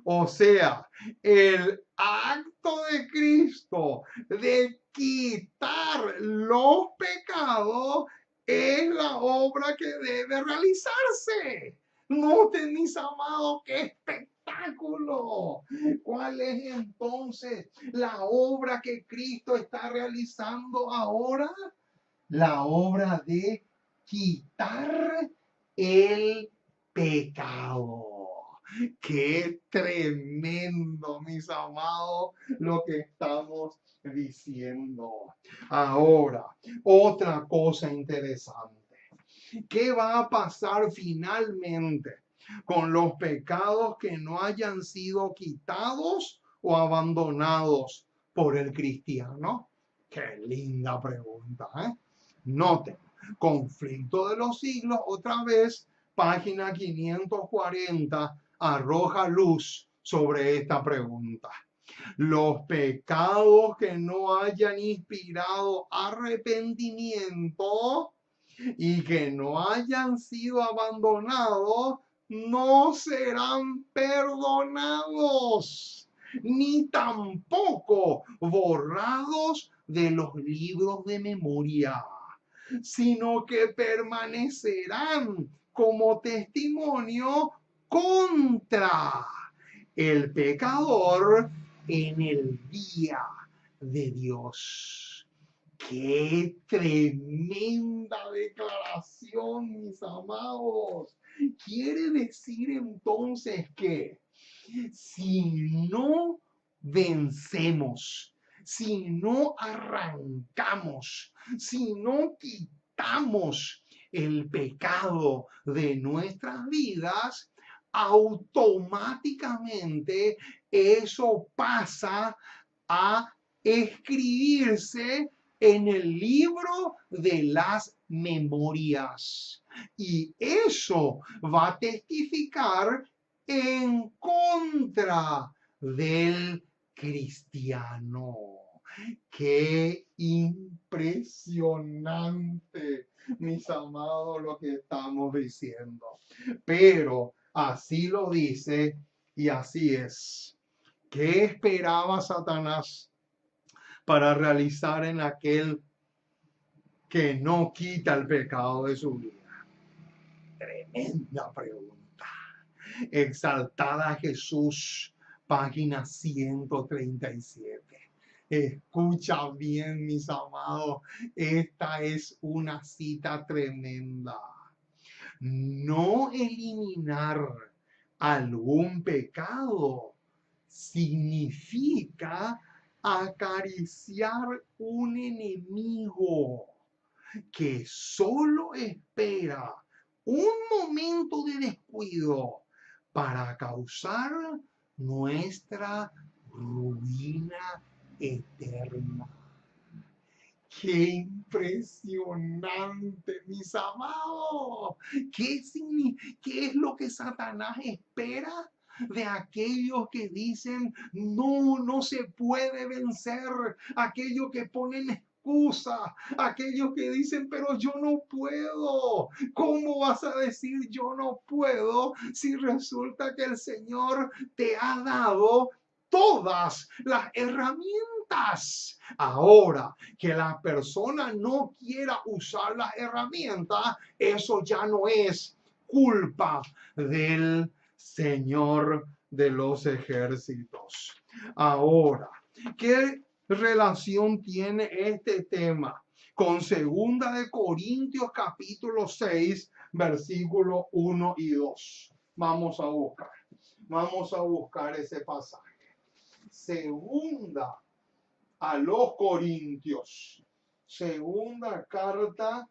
o sea, el acto de Cristo de quitar los pecados es la obra que debe realizarse. Noten, mis amados, qué espectáculo. ¿Cuál es entonces la obra que Cristo está realizando ahora? La obra de quitar el pecado. Qué tremendo, mis amados, lo que estamos diciendo. Ahora, otra cosa interesante. ¿Qué va a pasar finalmente con los pecados que no hayan sido quitados o abandonados por el cristiano? Qué linda pregunta, ¿eh? Noten, Conflicto de los siglos, otra vez, página 540, arroja luz sobre esta pregunta. Los pecados que no hayan inspirado arrepentimiento y que no hayan sido abandonados, no serán perdonados, ni tampoco borrados de los libros de memoria, sino que permanecerán como testimonio contra el pecador en el día de Dios. ¡Qué tremenda declaración, mis amados! Quiere decir entonces que si no vencemos, si no arrancamos, si no quitamos el pecado de nuestras vidas, automáticamente eso pasa a escribirse en el libro de las memorias. Y eso va a testificar en contra del cristiano. Qué impresionante, mis amados, lo que estamos diciendo. Pero así lo dice y así es. ¿Qué esperaba Satanás para realizar en aquel que no quita el pecado de su vida? Tremenda pregunta. Exaltada Jesús, página 137. Escucha bien, mis amados, esta es una cita tremenda. No eliminar algún pecado significa acariciar un enemigo que solo espera un momento de descuido para causar nuestra ruina eterna. ¡Qué impresionante, mis amados! ¿Qué es lo que Satanás espera de aquellos que dicen, no, no se puede vencer? Aquellos que ponen excusa, aquellos que dicen, pero yo no puedo. ¿Cómo vas a decir yo no puedo si resulta que el Señor te ha dado todas las herramientas? Ahora, que la persona no quiera usar las herramientas, eso ya no es culpa del Señor de los ejércitos. Ahora, ¿Qué relación tiene este tema con 2 Corintios capítulo 6, versículos 1 y 2? Vamos a buscar ese pasaje. Segunda a los Corintios, segunda carta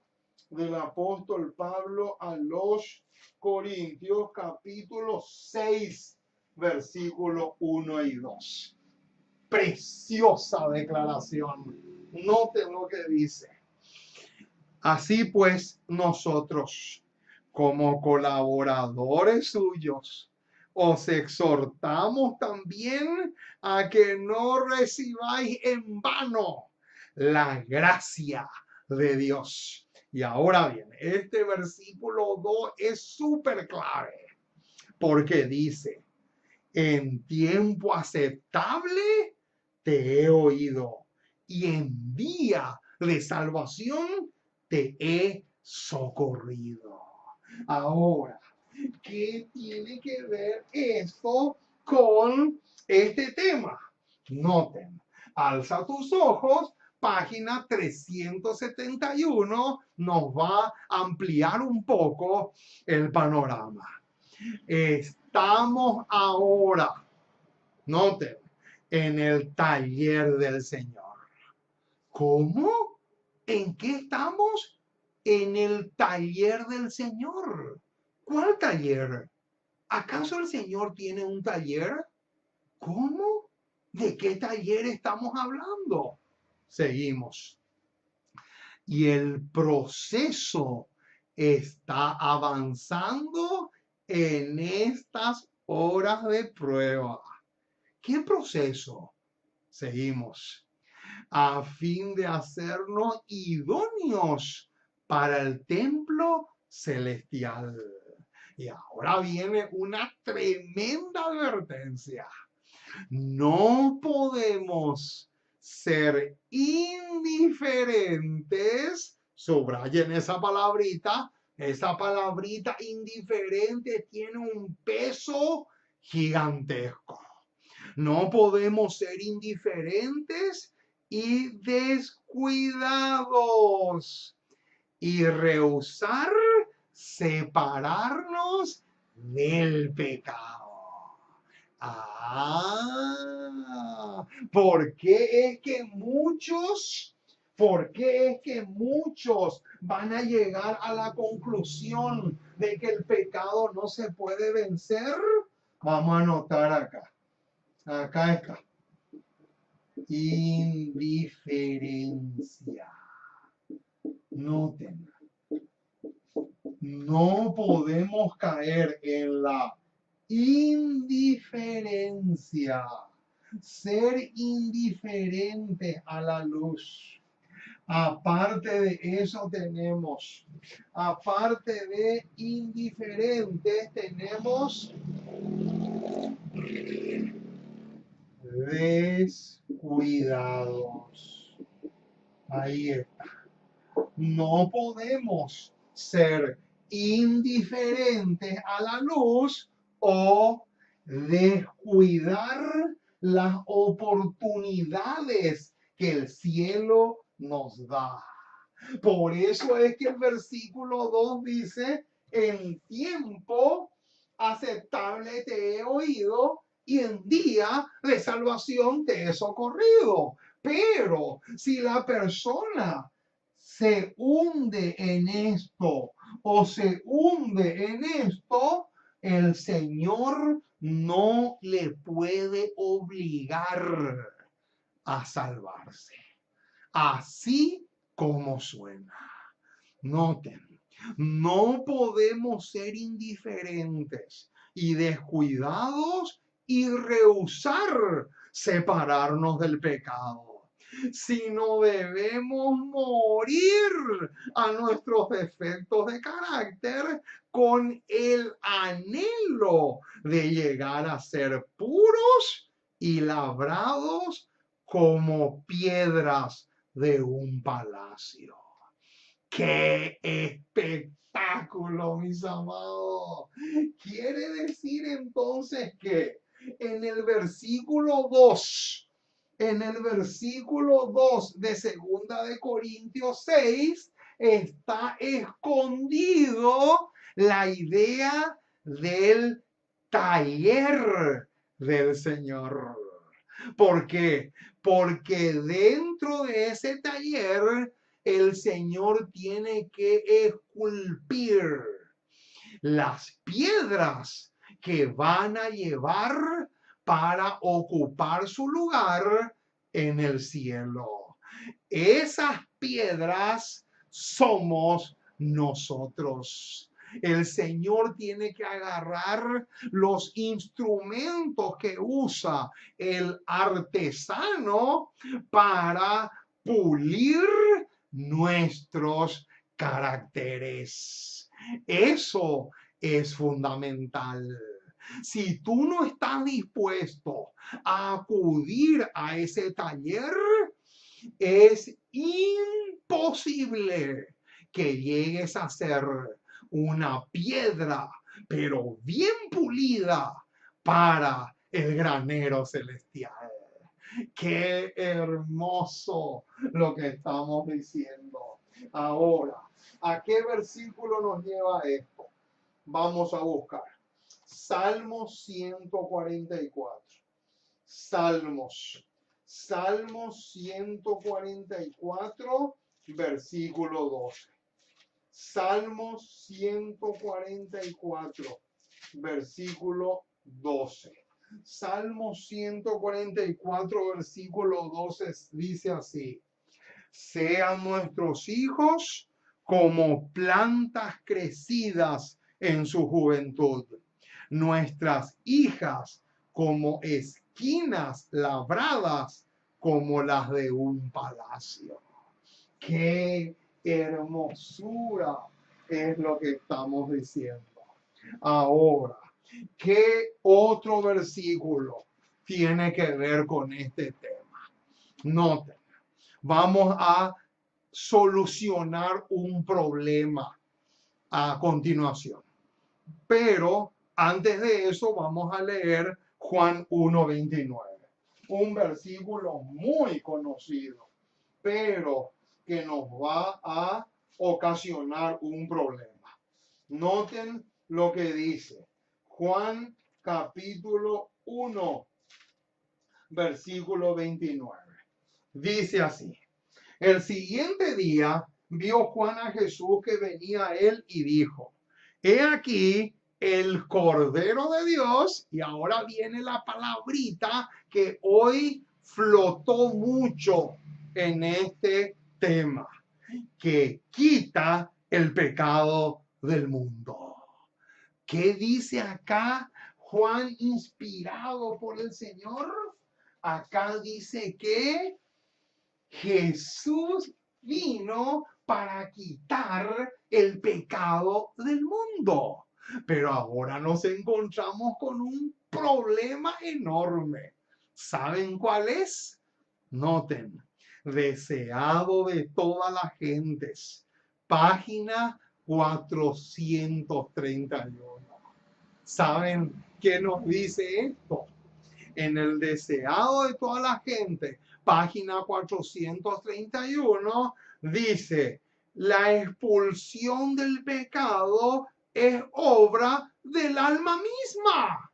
del apóstol Pablo a los Corintios, capítulo 6, versículos 1 y 2. Preciosa declaración. Noten lo que dice. Así pues, nosotros, como colaboradores suyos, os exhortamos también a que no recibáis en vano la gracia de Dios. Y ahora bien, este versículo 2 es súper clave, porque dice: en tiempo aceptable te he oído, y en día de salvación te he socorrido. Ahora, ¿qué tiene que ver esto con este tema? Noten, alza tus ojos, página 371, nos va a ampliar un poco el panorama. Estamos ahora, noten, en el taller del Señor. ¿Cómo? ¿En qué estamos? En el taller del Señor. ¿Cuál taller? ¿Acaso el Señor tiene un taller? ¿Cómo? ¿De qué taller estamos hablando? Seguimos. Y el proceso está avanzando en estas horas de prueba. ¿Qué proceso? Seguimos. A fin de hacernos idóneos para el templo celestial. Y ahora viene una tremenda advertencia. No podemos ser indiferentes. Subrayen esa palabrita indiferente tiene un peso gigantesco. No podemos ser indiferentes y descuidados y rehusar separarnos del pecado. ¿Por qué es que muchos van a llegar a la conclusión de que el pecado no se puede vencer? Vamos a anotar acá. Acá está. Indiferencia. Noten. No podemos caer en la indiferencia. Ser indiferente a la luz. Aparte de eso tenemos, aparte de indiferentes, tenemos descuidados. Ahí está. No podemos ser indiferentes a la luz o descuidar las oportunidades que el cielo nos da. Por eso es que el versículo 2 dice: en tiempo aceptable te he oído y en día de salvación te he socorrido. Pero si la persona se hunde en esto o se hunde en esto, el Señor no le puede obligar a salvarse. Así como suena. Noten, no podemos ser indiferentes y descuidados y rehusar separarnos del pecado, sino debemos morir a nuestros defectos de carácter con el anhelo de llegar a ser puros y labrados como piedras de un palacio. ¡Qué espectáculo, mis amados! Quiere decir entonces que en el versículo 2 en el versículo 2 de 2 de Corintios 6 está escondido la idea del taller del Señor. ¿Por qué? Porque dentro de ese taller el Señor tiene que esculpir las piedras que van a llevar para ocupar su lugar en el cielo. Esas piedras somos nosotros. El Señor tiene que agarrar los instrumentos que usa el artesano para pulir nuestros caracteres. Eso es fundamental. Si tú no estás dispuesto a acudir a ese taller, es imposible que llegues a ser una piedra, pero bien pulida para el granero celestial. Qué hermoso lo que estamos diciendo. Ahora, ¿a qué versículo nos lleva esto? Vamos a buscar. Salmos 144. Salmos 144, versículo 12. Salmos 144, versículo 12. Salmos 144, versículo 12 dice así: sean nuestros hijos como plantas crecidas en su juventud, nuestras hijas como esquinas labradas como las de un palacio. ¡Qué hermosura es lo que estamos diciendo! Ahora, ¿qué otro versículo tiene que ver con este tema? Noten, vamos a solucionar un problema a continuación. Pero antes de eso vamos a leer Juan 1:29, un versículo muy conocido, pero que nos va a ocasionar un problema. Noten lo que dice Juan capítulo 1, versículo 29. Dice así: el siguiente día vio Juan a Jesús que venía a él y dijo: he aquí el Cordero de Dios. Y ahora viene la palabrita que hoy flotó mucho en este tema, que quita el pecado del mundo. ¿Qué dice acá Juan, inspirado por el Señor? Acá dice que Jesús vino para quitar el pecado del mundo. Pero ahora nos encontramos con un problema enorme. ¿Saben cuál es? Noten: deseado de todas las gentes. Página 431. ¿Saben qué nos dice esto? En el deseado de toda la gente, página 431, dice: la expulsión del pecado es obra del alma misma.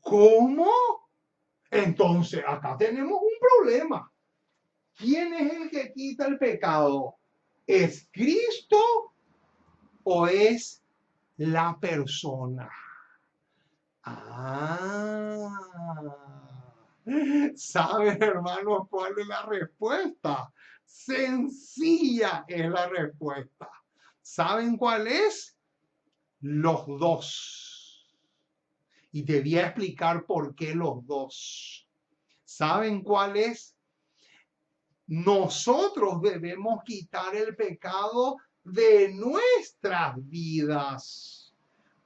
¿Cómo? Entonces, acá tenemos un problema. ¿Quién es el que quita el pecado? ¿Es Cristo o es la persona? ¿Saben, hermanos, cuál es la respuesta? Sencilla es la respuesta. ¿Saben cuál es? Los dos. Y te voy a explicar por qué los dos. ¿Saben cuál es? Nosotros debemos quitar el pecado de nuestras vidas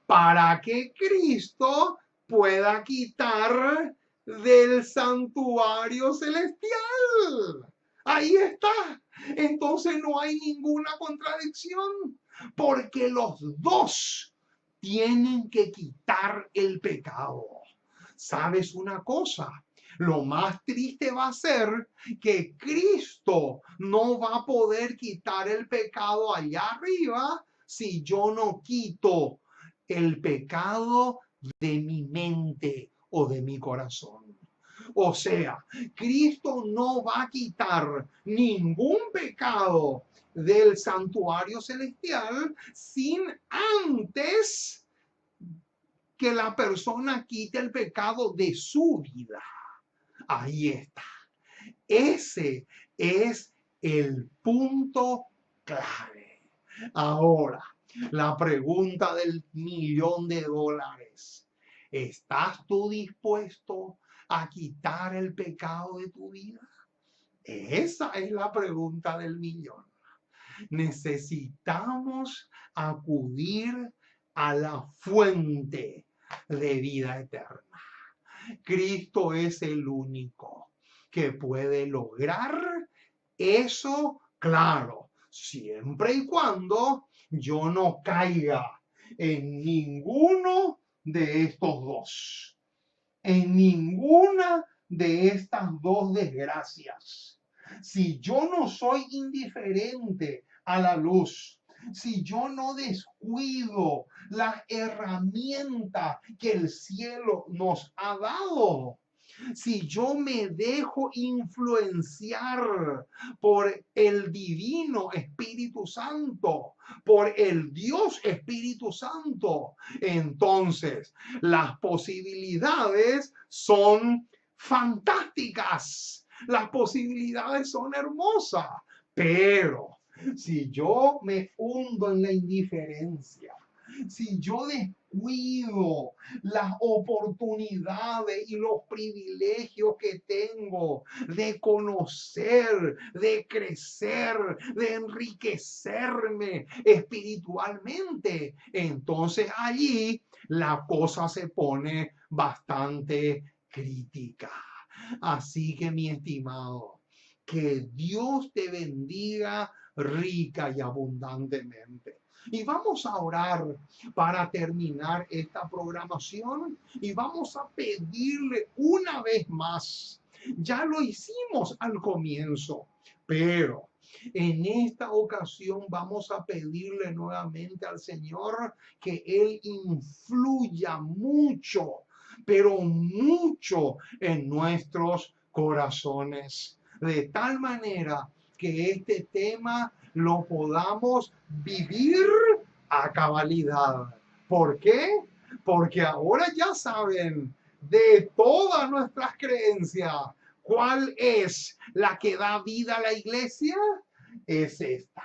para que Cristo pueda quitar del santuario celestial. Ahí está. Entonces no hay ninguna contradicción, porque los dos tienen que quitar el pecado. ¿Sabes una cosa? Lo más triste va a ser que Cristo no va a poder quitar el pecado allá arriba si yo no quito el pecado de mi mente o de mi corazón. O sea, Cristo no va a quitar ningún pecado del santuario celestial sin antes que la persona quite el pecado de su vida. Ahí está. Ese es el punto clave. Ahora, la pregunta del $1.000.000. ¿Estás tú dispuesto a quitar el pecado de tu vida? Esa es la pregunta del millón. Necesitamos acudir a la fuente de vida eterna. Cristo es el único que puede lograr eso, claro, siempre y cuando yo no caiga en ninguno de estos dos, en ninguna de estas dos desgracias. Si yo no soy indiferente a la luz, si yo no descuido las herramientas que el cielo nos ha dado, si yo me dejo influenciar por el divino Espíritu Santo, por el Dios Espíritu Santo, entonces las posibilidades son fantásticas. Las posibilidades son hermosas, pero si yo me hundo en la indiferencia, si yo descuido las oportunidades y los privilegios que tengo de conocer, de crecer, de enriquecerme espiritualmente, entonces allí la cosa se pone bastante crítica. Así que, mi estimado, que Dios te bendiga rica y abundantemente. Y vamos a orar para terminar esta programación y vamos a pedirle una vez más. Ya lo hicimos al comienzo, pero en esta ocasión vamos a pedirle nuevamente al Señor que Él influya mucho, pero mucho en nuestros corazones, de tal manera que este tema lo podamos vivir a cabalidad. ¿Por qué? Porque ahora ya saben de todas nuestras creencias cuál es la que da vida a la iglesia. Es esta: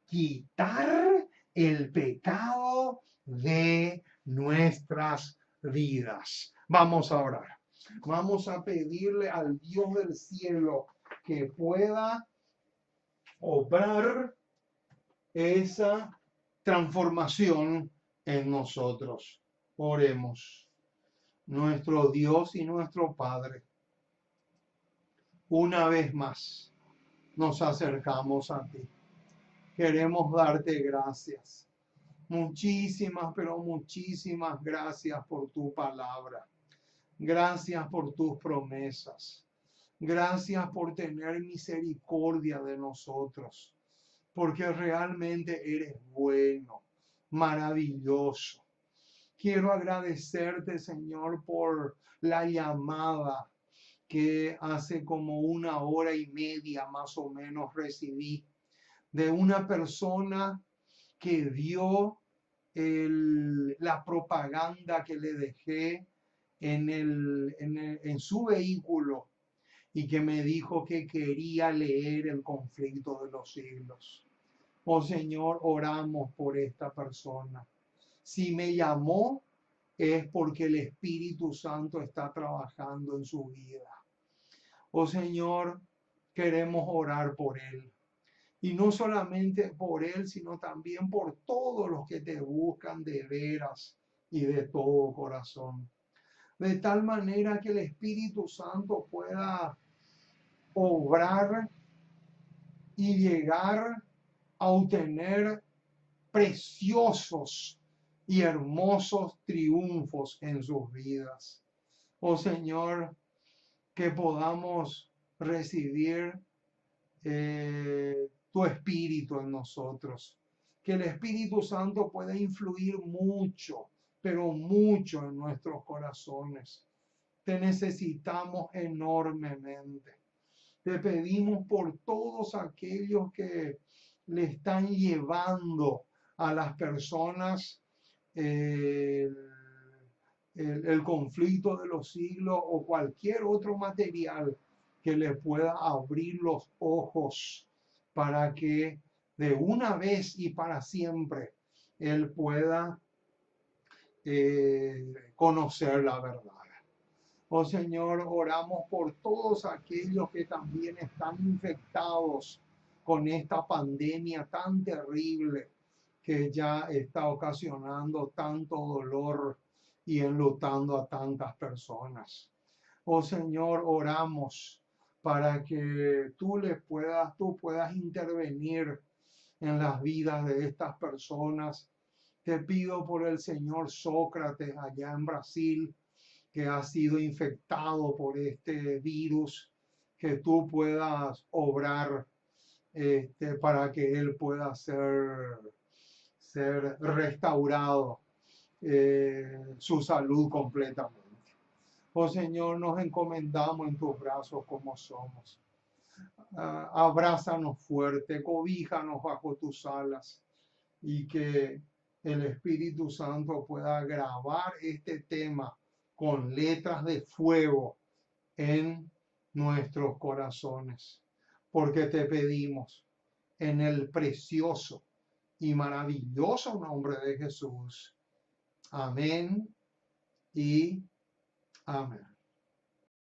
quitar el pecado de nuestras vidas. Vamos a orar. Vamos a pedirle al Dios del cielo que pueda obrar esa transformación en nosotros. Oremos. Nuestro Dios y nuestro Padre, una vez más nos acercamos a ti. Queremos darte gracias. Muchísimas, pero muchísimas gracias por tu palabra. Gracias por tus promesas. Gracias por tener misericordia de nosotros, porque realmente eres bueno, maravilloso. Quiero agradecerte, Señor, por la llamada que hace como 1 hora y media más o menos recibí de una persona que vio la propaganda que le dejé en su vehículo y que me dijo que quería leer El conflicto de los siglos. Oh Señor, oramos por esta persona. Si me llamó es porque el Espíritu Santo está trabajando en su vida. Oh Señor, queremos orar por él. Y no solamente por él, sino también por todos los que te buscan de veras y de todo corazón. De tal manera que el Espíritu Santo pueda obrar y llegar a obtener preciosos y hermosos triunfos en sus vidas. Oh Señor, que podamos recibir tu espíritu en nosotros, que el Espíritu Santo pueda influir mucho, pero mucho en nuestros corazones. Te necesitamos enormemente. Te pedimos por todos aquellos que le están llevando a las personas el conflicto de los siglos o cualquier otro material que le pueda abrir los ojos para que de una vez y para siempre él pueda conocer la verdad. Oh Señor, oramos por todos aquellos que también están infectados con esta pandemia tan terrible que ya está ocasionando tanto dolor y enlutando a tantas personas. Oh Señor, oramos para que tú puedas intervenir en las vidas de estas personas. Te pido por el señor Sócrates allá en Brasil, que ha sido infectado por este virus, que tú puedas obrar para que él pueda ser restaurado su salud completamente. Oh Señor, nos encomendamos en tus brazos como somos. Abrázanos fuerte, cobíjanos bajo tus alas y que el Espíritu Santo pueda grabar este tema con letras de fuego en nuestros corazones, porque te pedimos en el precioso y maravilloso nombre de Jesús. Amén y amén.